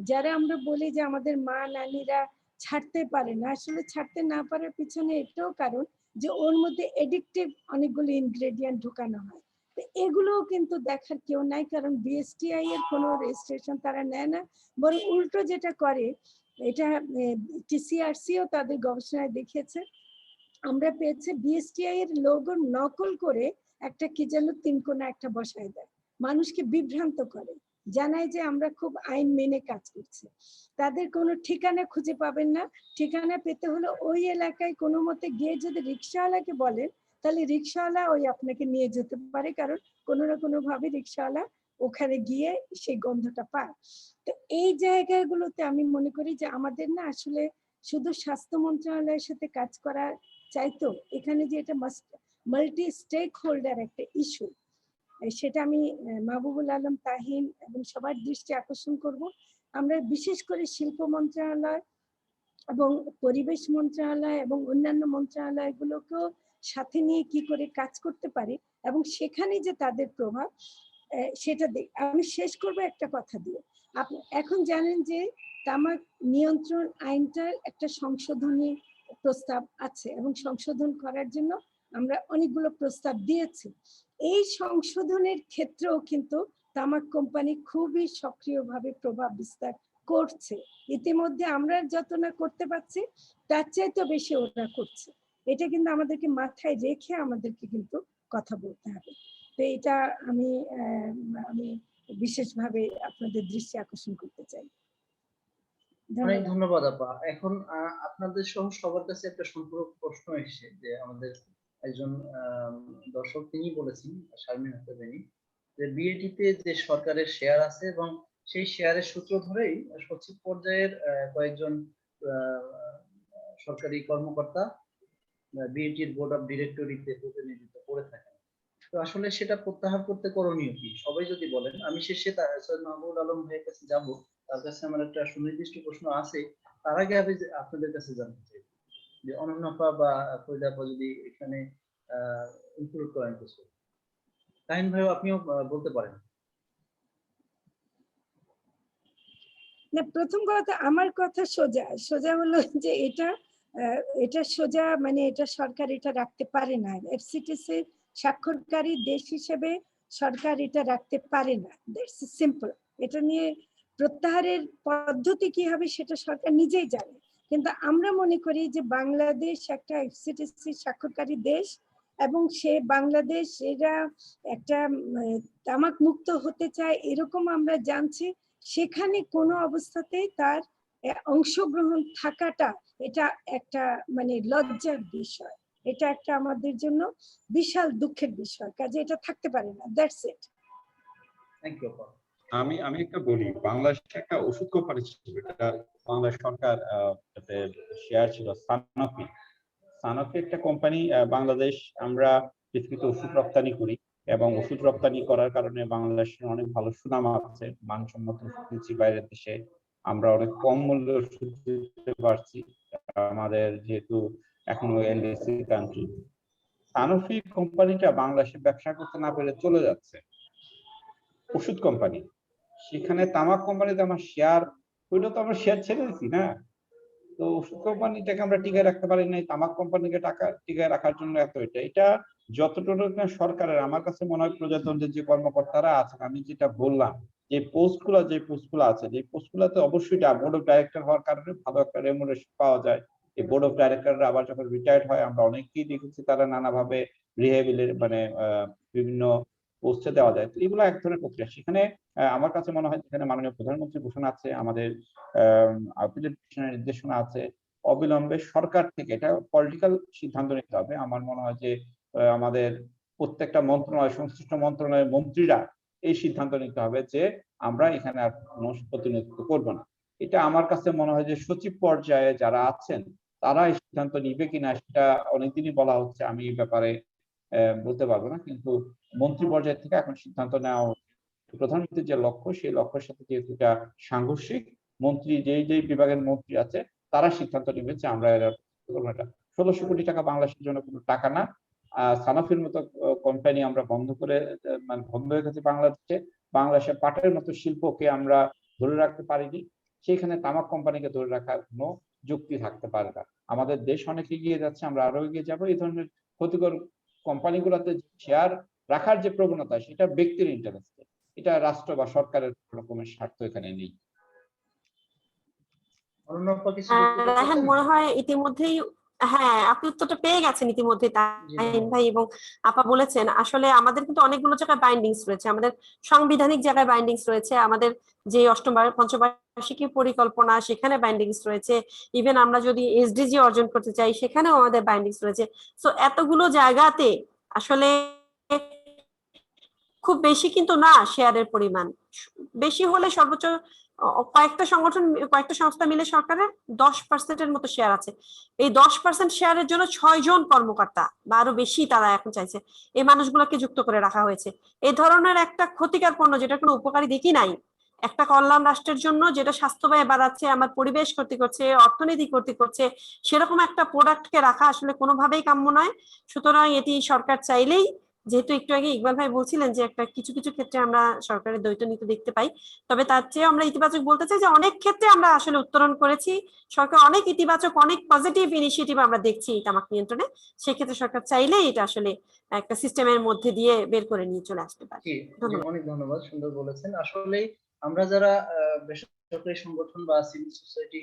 যারা আমরা বলি যে আমাদের মা নানিরা ছাড়তে পারে না, আসলে ছাড়তে না পারার পিছনে এটাও কারণ যে ওর মধ্যে এডিকটিভ অনেকগুলো ইনগ্রেডিয়েন্ট ঢুকানো হয়। তো এগুলোও কিন্তু দেখার কেউ নাই, কারণ বিএসটিআই এর কোনো রেজিস্ট্রেশন তারা নেয় না, বরং উল্টো যেটা করে, এটা টিসিআরসিও তাদের গবেষণায় দেখিয়েছে, আমরা পেয়েছি বিএসটিআই এর লোগো নকল করে একটা কি যেন 3 কোণা একটা বসায় দেয়, মানুষকে বিভ্রান্ত করে, জানায় যে আমরা খুব আইন মেনে কাজ করছি। তাদের কোনো ঠিকানা খুঁজে পাবেন না। ঠিকানা পেতে হলে ওই এলাকায় কোনো মতে গিয়ে যদি রিক্সাওয়ালাকে বলেন, তাহলে রিক্সাওয়ালা ওই আপনাকে নিয়ে যেতে পারে, কারণ কোনো না কোনো ভাবে রিক্সাওয়ালা ওখানে গিয়ে সেই গন্ধটা পায়। তো এই জায়গাগুলোতে আমি মনে করি যে আমাদের না আসলে শুধু স্বাস্থ্য মন্ত্রণালয়ের সাথে কাজ করা চাইতো, এখানে যে এটা মাল্টি স্টেক হোল্ডার একটা ইস্যু, সেটা আমি মাহবুবুল আলম তাহিন এবং সবার দৃষ্টি আকর্ষণ করব। আমরা বিশেষ করে শিল্প মন্ত্রণালয় এবং পরিবেশ মন্ত্রণালয় এবং অন্যান্য মন্ত্রণালয়গুলোকেও সাথে নিয়ে কি করে কাজ করতে পারি এবং সেখানে যে তাদের প্রভাব, সেটা আমি শেষ করব একটা কথা দিয়ে। আপনি এখন জানেন যে তামাক নিয়ন্ত্রণ আইনটার একটা সংশোধনী প্রস্তাব আছে এবং সংশোধন করার জন্য আমরা অনেকগুলো প্রস্তাব দিয়েছি। এই সংশোধনের ক্ষেত্রেও কিন্তু তামাক কোম্পানি খুবই সক্রিয়ভাবে প্রভাব বিস্তার করছে। ইতিমধ্যে আমরা যত না করতে পারছি তার চাইতে বেশি ওরা করছে। এটা কিন্তু আমাদেরকে মাথায় রেখে আমাদেরকে কিন্তু কথা বলতে হবে। তো এটা আমি বিশেষভাবে আপনাদের দৃষ্টি আকর্ষণ করতে চাই। অনেক ধন্যবাদ আপা। এখন আপনাদের সহ সবার কাছে একটা সম্পূরক প্রশ্ন এসেছে যে আমাদের একজন দর্শক তিনি বলেছেন, শারমিন আক্তার বেনি, যে বিএটিতে যে সরকারের শেয়ার আছে এবং সেই শেয়ারের সূত্র ধরেই সচিব পর্যায়ের কয়েকজন সরকারি কর্মকর্তা বিএটির বোর্ড অফ ডিরেক্টরিতে প্রতিনিধিত্ব করে থাকেন। তো আসলে সেটা প্রত্যাহার করতে করণীয় কি সবাই যদি বলেন। আমি শেষে সৈয়দ মাহবুব আলম ভাইয়ের কাছে যাব, তার কাছে আমার একটা সুনির্দিষ্ট প্রশ্ন আছে। তার আগে আমি আপনাদের কাছে জানতে চাই যে অনন্যা বা ফরিদা যদি এখানে ইনক্লুড করেন কিছু। তাহিন ভাই আপনিও বলতে পারেন। না, প্রথম কথা আমার কথা সোজা হলো যে এটা সোজা মানে এটা সরকার এটা রাখতে পারে না। এফসিটিসি স্বাক্ষরকারী দেশ হিসেবে সরকার এটা রাখতে পারে না, দ্যাটস সিম্পল। এটা নিয়ে প্রত্যাহারের পদ্ধতি কি হবে সেটা সরকার নিজেই জানে, কিন্তু আমরা মনে করি যে বাংলাদেশ একটা এফসিটিসি স্বাক্ষরকারী দেশ এবং সে বাংলাদেশ এরা একটা তামাক মুক্ত হতে চায় এরকম আমরা জানছি। সেখানে কোনো অবস্থাতেই তার অংশগ্রহণ থাকাটা এটা একটা মানে লজ্জার বিষয়, এটা একটা আমাদের জন্য বিশাল দুঃখের বিষয়, কাজে এটা থাকতে পারে না। That's it. Thank you. আমি একটা বলি, বাংলাদেশে একটা ওষুধ কোম্পানি ছিল, এটা বাংলাদেশ সরকার শেয়ার ছিল, সানোফি একটা কোম্পানি। বাংলাদেশ আমরা পৃথিবীতে ওষুধ রপ্তানি করি এবং ওষুধ রপ্তানি করার কারণে বাংলাদেশের অনেক ভালো সুনাম আছে, মানসম্মত ওষুধ দিচ্ছি বাইরের দেশে, আমরা অনেক কম মূল্যে ওষুধ দিতে পারছি আমাদের যেহেতু এখনো এলডিসি কান্ট্রি। সানোফি কোম্পানিটা বাংলাদেশে ব্যবসা করতে না পেরে চলে যাচ্ছে, ওষুধ কোম্পানি। সেখানে তামাক কোম্পানিতে আমার শেয়ার, ওইটা তো আমরা শেয়ার ছেড়ে দিচ্ছি না। তো ওষুধ কোম্পানিটাকে আমরা টিকায় রাখতে পারি নাই, তামাক কোম্পানিকে টাকা টিকায় রাখার জন্য এটা যতটুকু সরকারের, আমার কাছে মনে হয় প্রজাতন্ত্রের যে কর্মকর্তারা আছেন, আমি যেটা বললাম যে পোস্টগুলো আছে, যে পোস্টগুলোতে অবশ্যই বোর্ড অফ ডাইরেক্টর হওয়ার কারণে ভালো একটা রেমুনারেশন পাওয়া যায়। এই বোর্ড অফ ডাইরেক্টররা আবার যখন রিটায়ার্ড হয়, আমরা অনেককেই দেখেছি তারা নানাভাবে মানে বিভিন্ন পোস্টে দেওয়া যায়। তো এগুলো এক ধরনের প্রক্রিয়া। সেখানে আমার কাছে মনে হয় যেখানে মাননীয় প্রধানমন্ত্রী ঘোষণা আছে, আমাদের নির্দেশনা আছে, অবিলম্বে সরকার থেকে এটা পলিটিক্যাল সিদ্ধান্ত নিতে হবে। আমার মনে হয় যে আমাদের প্রত্যেকটা মন্ত্রণালয়, সংশ্লিষ্ট মন্ত্রণালয়ের মন্ত্রীরা এই সিদ্ধান্ত নিতে হবে যে আমরা এখানে আর কোনো প্রতিনিধিত্ব করবো না। এটা আমার কাছে মনে হয় যে সচিব পর্যায়ে যারা আছেন তারা এই সিদ্ধান্ত নিবে কিনা সেটা অনেকদিনই বলা হচ্ছে। আমি এই ব্যাপারে বলতে পারবো না, কিন্তু মন্ত্রী পর্যায় থেকে এখন সিদ্ধান্ত নেওয়া হচ্ছে। প্রধানমন্ত্রীর যে লক্ষ্য, সেই লক্ষ্যের সাথে যেহেতু এটা সাংঘর্ষিক, মন্ত্রী যেই বিভাগের মন্ত্রী আছে তারা সিদ্ধান্ত নেবে যে আমরা এটা 1600 কোটি টাকা বাংলাদেশের জন্য কোনো টাকা না। সানাফির মতো কোম্পানি আমরা বন্ধ করে, মানে বন্ধ হয়ে গেছে বাংলাদেশে। বাংলাদেশের পাটের মতো শিল্পকে আমরা ধরে রাখতে পারিনি, সেখানে তামাক কোম্পানিকে ধরে রাখার কোনো যুক্তি থাকতে পারে না। আমাদের দেশ অনেক এগিয়ে যাচ্ছে, আমরা আরো এগিয়ে যাবো। এই ধরনের ক্ষতিকর কোম্পানিগুলোতে শেয়ার রাখার যে প্রবণতা, সেটা ব্যক্তির ইন্টারেস্টে, এটা রাষ্ট্র বা সরকারের কোনো রকমের স্বার্থ এখানে নেই। অনন্যা কিছু বলতে রায়হান চাচ্ছেন? মনে হয় ইতিমধ্যেই, হ্যাঁ আপনি উত্তরটা পেয়ে গেছেন ইতিমধ্যে জি, তাহিন ধন্যবাদ। ভাই এবং আপা বলেছেন। আসলে আমাদের কিন্তু অনেকগুলো জায়গায় বাইন্ডিংস রয়েছে, আমাদের সাংবিধানিক জায়গায় বাইন্ডিংস রয়েছে, আমাদের যে অষ্টম পঞ্চবার্ষিকী পরিকল্পনা সেখানে বাইন্ডিংস রয়েছে, ইভেন আমরা যদি এসডিজি অর্জন করতে চাই সেখানেও আমাদের বাইন্ডিংস রয়েছে। সো এতগুলো জায়গাতে আসলে খুব বেশি কিন্তু না শেয়ারের পরিমাণ, বেশি হলে সর্বোচ্চ কয়েকটা সংগঠন, কয়েকটা সংস্থা মিলে সরকারের 10% মতো শেয়ার আছে। এই 10% শেয়ারের জন্য 6 জন কর্মকর্তা বা আরো বেশি তারা এখন চাইছে, এই মানুষগুলোকে যুক্ত করে রাখা হয়েছে। এই ধরনের একটা ক্ষতিকর পণ্য, যেটা কোনো উপকারী দিকই নাই, একটা কল্যাণ রাষ্ট্রের জন্য যেটা স্বাস্থ্য ব্যয় বাড়াচ্ছে, আমার পরিবেশ ক্ষতি করছে, অর্থনীতি ক্ষতি করছে, সেরকম একটা প্রোডাক্টকে রাখা আসলে কোনোভাবেই কাম্য নয়। সুতরাং এটি সরকার চাইলেই, যেহেতু একটু আগে ইকবাল ভাই বলছিলেন যে একটা কিছু কিছু ক্ষেত্রে আমরা সরকারের দ্বৈত নীতি দেখতে পাই, তবে তার চেয়ে আমরা ইতিবাচক বলতে চাই যে অনেক ক্ষেত্রে আমরা আসলে উত্তরণ করেছি। সরকার অনেক ইতিবাচক, অনেক পজিটিভ ইনিশিয়েটিভ আমরা দেখছি তামাক নিয়ন্ত্রণে। সেক্ষেত্রে সরকার চাইলেই এটা আসলে একটা সিস্টেমের মধ্যে দিয়ে বের করে নিয়ে চলে আসতে পারে। জি, ধন্যবাদ। অনেক ধন্যবাদ, সুন্দর বলেছেন। আসলে আমরা যারা বেসরকারি সংগঠন বা সিভিল সোসাইটি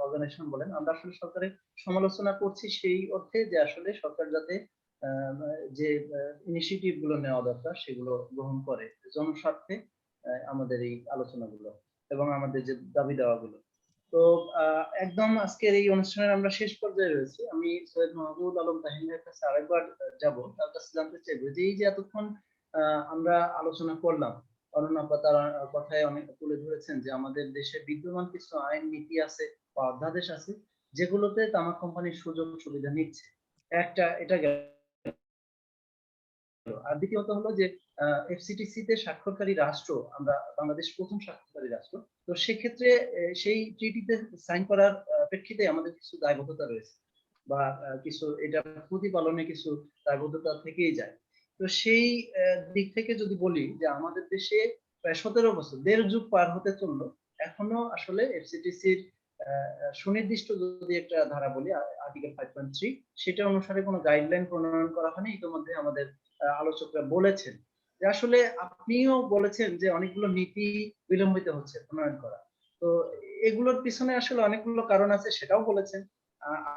অর্গানাইজেশন বলেন, আমরা আসলে সরকারের সমালোচনা করছি সেই অর্থে যে আসলে সরকার যাতে যে ইনিশিয়েটিভ গুলো নেওয়া দরকার সেগুলো গ্রহণ করে জনস্বার্থে, আমাদের এই আলোচনাগুলো এবং আমাদের যে দাবি দেওয়াগুলো। তো একদম আজকের এই অনুষ্ঠানের আমরা শেষ পর্যায়ে রয়েছি। আমি সৈয়দ মাহবুব আলম তাহিন ভাইয়ের কাছে আরেকবার যাব, তার কাছে জানতে চাইবো যে এই যে এতক্ষণ আমরা আলোচনা করলাম, অনন্যা তার কথায় অনেক তুলে ধরেছেন যে আমাদের দেশে বিদ্যমান কিছু আইন নীতি আছে বা অধ্যাদেশ আছে যেগুলোতে তামাক কোম্পানির সুযোগ সুবিধা নিচ্ছে। এটা গেল। আর দ্বিতীয়ত হলো যে এফসিটিসি তে স্বাক্ষরকারী রাষ্ট্র, আমরা বাংলাদেশ প্রথম স্বাক্ষরকারী রাষ্ট্র। তো সেক্ষেত্রে সেই ট্রিটিতে সাইন করার প্রেক্ষিতে আমাদের কিছু দায়বদ্ধতা রয়েছে বা কিছু এটা প্রতিপালনে কিছু দায়বদ্ধতা থেকেই যায়। তো সেই দিক থেকে যদি বলি যে আমাদের দেশে প্রায় 17 বছর, 1.5 যুগ পার হতে চললো, এখনো আসলে এফসিটিসির সুনির্দিষ্ট যদি একটা ধারা বলি, আর্টিকেল 5.3, সেটা অনুসারে কোনো গাইডলাইন প্রণয়ন করা হয়নি। ইতিমধ্যে আমাদের আলোচকরা বলেছেন যে আসলে আপনিও বলেছেন যে অনেকগুলো নীতি বিলম্বিত হচ্ছে প্রণয়ন করা। তো এগুলোর পিছনে আসলে অনেকগুলো কারণ আছে, সেটাও বলেছেন।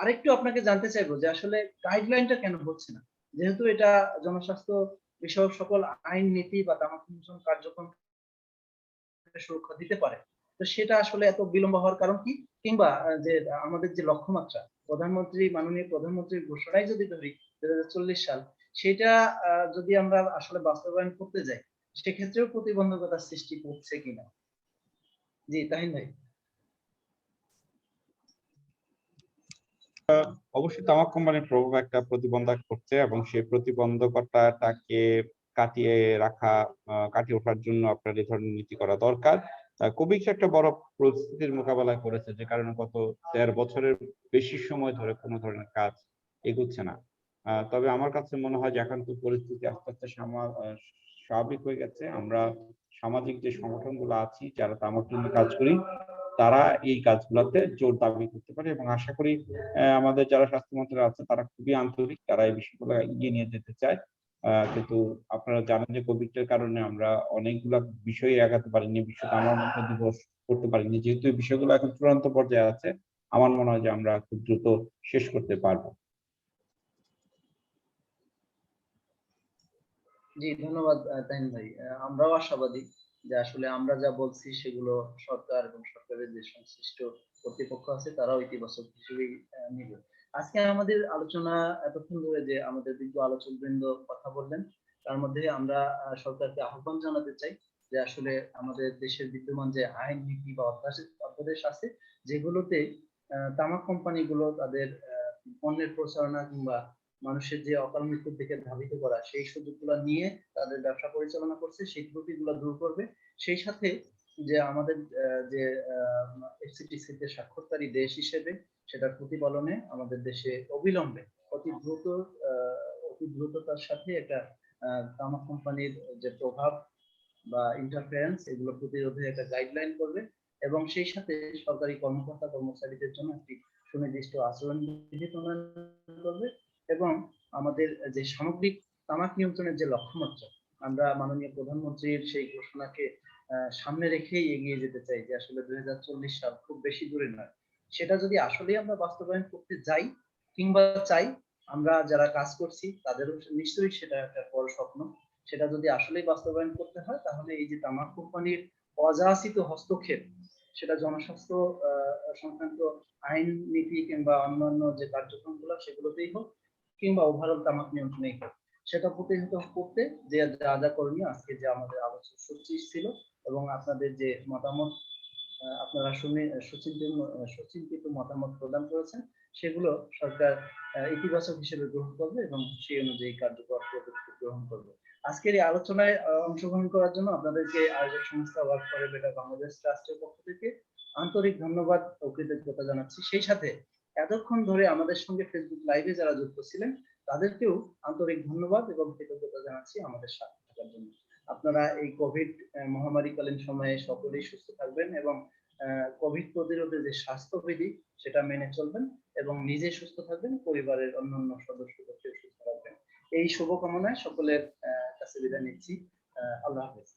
আরেকটু আপনাকে জানতে চাইবো যে আসলে গাইডলাইনটা কেন হচ্ছে না, যেহেতু এটা জনস্বাস্থ্য বিষয়ক সকল আইন নীতি বা তামাক নিয়ন্ত্রণ কার্যক্রম সুরক্ষা দিতে পারে, তো সেটা আসলে এত বিলম্ব হওয়ার কারণ কি? কিংবা যে আমাদের যে লক্ষ্যমাত্রা, মাননীয় প্রধানমন্ত্রীর ঘোষণায় যদি ধরি 2040 সাল, সেটা যদি আমরা আসলে বাস্তবায়ন করতে যাই, সেক্ষেত্রেও প্রতিবন্ধকতার সৃষ্টি করছে কিনা? জি তাহিন ভাই। অবশ্যই তামাক কোম্পানির প্রভাব একটা প্রতিবন্ধক করছে, এবং সেই প্রতিবন্ধকতাটাকে কাটিয়ে রাখা, কাটিয়ে ওঠার জন্য আপনার এই ধরনের নীতি করা দরকার। কোভিড একটা বড় পরিস্থিতির মোকাবেলা করেছে, যে কারণে গত 13 বছরের বেশি সময় ধরে কোনো ধরনের কাজ এগুচ্ছে না। তবে আমার কাছে মনে হয় যে এখন তো পরিস্থিতি আস্তে আস্তে স্বাভাবিক হয়ে গেছে। আমরা সামাজিক যে সংগঠনগুলো আছি, যারা তামাক নিয়ে কাজ করি, তারা এই কাজগুলোতে জোর দাবি করতে পারে, এবং আশা করি আমাদের যারা স্বাস্থ্যমন্ত্রী আছে তারা খুবই আন্তরিক, তারা এই বিষয়গুলো এগিয়ে নিয়ে যেতে চায়। কিন্তু আপনারা জানেন যে কোভিড এর কারণে আমরা অনেকগুলা বিষয়ে আগাতে পারিনি, বিশ্ব তামাক মুক্ত দিবস করতে পারিনি। যেহেতু এই বিষয়গুলো এখন চূড়ান্ত পর্যায়ে আছে, আমার মনে হয় যে আমরা খুব দ্রুত শেষ করতে পারবো। জি ধন্যবাদ তাহিন ভাই। আমরাও আশাবাদী যে আসলে আমরা যা বলছি সেগুলো সরকার এবং সরকারের যে সংশ্লিষ্ট কর্তৃপক্ষ আছে তারাও ইতিবাচক হিসেবেই নিবে। আজকে আমাদের আলোচনা এতক্ষণ ধরে যে আমাদের বিজ্ঞ আলোচক বৃন্দ কথা বললেন, তার মধ্যে আমরা সরকারকে আহ্বান জানাতে চাই যে আসলে আমাদের দেশের বিদ্যমান যে আইন নীতি বা অধ্যাদেশ আছে, যেগুলোতে তামাক কোম্পানিগুলো তাদের পণ্যের প্রচারণা কিংবা মানুষের যে অকাল মৃত্যুর দিকে ধাবিত করা, সেই সুযোগগুলো নিয়ে তাদের ব্যবসা পরিচালনা করছে, সেই ত্রুটিগুলো দূর করবে। সেই সাথে যে আমাদের যে এফসিটিসি তে স্বাক্ষরকারী দেশ হিসেবে সেটার প্রতিপালনে আমাদের দেশে অবিলম্বে অতি দ্রুততার সাথে একটা তামাক কোম্পানির যে প্রভাব বা ইন্টারফারেন্স এগুলো প্রতিরোধে একটা গাইডলাইন করবে, এবং সেই সাথে সরকারি কর্মকর্তা কর্মচারীদের জন্য একটি সুনির্দিষ্ট আচরণবিধি প্রণয়ন করবে। এবং আমাদের যে সামগ্রিক তামাক নিয়ন্ত্রণের যে লক্ষ্যমাত্রা, আমরা মাননীয় প্রধানমন্ত্রীর সেই ঘোষণাকে সামনে রেখেই এগিয়ে যেতে চাই যে আসলে 2040 সাল খুব বেশি দূরে নয়। সেটা যদি আসলেই আমরা বাস্তবায়ন করতে যাই কিংবা চাই, আমরা যারা কাজ করছি তাদেরও নিশ্চয়ই সেটা একটা বড় স্বপ্ন। সেটা যদি আসলেই বাস্তবায়ন করতে হয় তাহলে এই যে তামাক কোম্পানির অযাচিত হস্তক্ষেপ, সেটা জনস্বাস্থ্য সংক্রান্ত আইন নীতি কিংবা অন্যান্য যে কার্যক্রমগুলো সেগুলোতেই হোক কিংবা ওভারঅল তামাক নিয়ন্ত্রণেই হোক, সেটা প্রতিহত করতে যে যা যা করণীয় আজকে যে আমাদের আলোচনা সূচি ছিল এবং আপনাদের যে মতামত আপনারা শুনে সুচিন্তিত মতামত প্রদান করেছেন, সেগুলো সরকার ইতিবাচক হিসেবে গ্রহণ করবে এবং সেই অনুযায়ী কার্যকর পদক্ষেপ গ্রহণ করবে। আজকের এই আলোচনায় অংশগ্রহণ করার জন্য আপনাদেরকে আয়োজক সংস্থা work for a better Bangladesh ট্রাস্টের পক্ষ থেকে আন্তরিক ধন্যবাদ ও কৃতজ্ঞতা জানাচ্ছি। সেই সাথে এতক্ষণ ধরে আমাদের সঙ্গে ফেসবুক লাইভে যারা যুক্ত ছিলেন তাদেরকেও আন্তরিক ধন্যবাদ এবং কৃতজ্ঞতা জানাচ্ছি আমাদের সাথে থাকার জন্য। আপনারা এই কোভিড মহামারীকালীন সময়ে সকলেই সুস্থ থাকবেন এবং কোভিড প্রতিরোধে যে স্বাস্থ্যবিধি সেটা মেনে চলবেন এবং নিজে সুস্থ থাকবেন, পরিবারের অন্যান্য সদস্যদেরকে সুস্থ রাখবেন। এই শুভকামনায় সকলের কাছে বিদায় নিচ্ছি। আল্লাহ হাফেজ।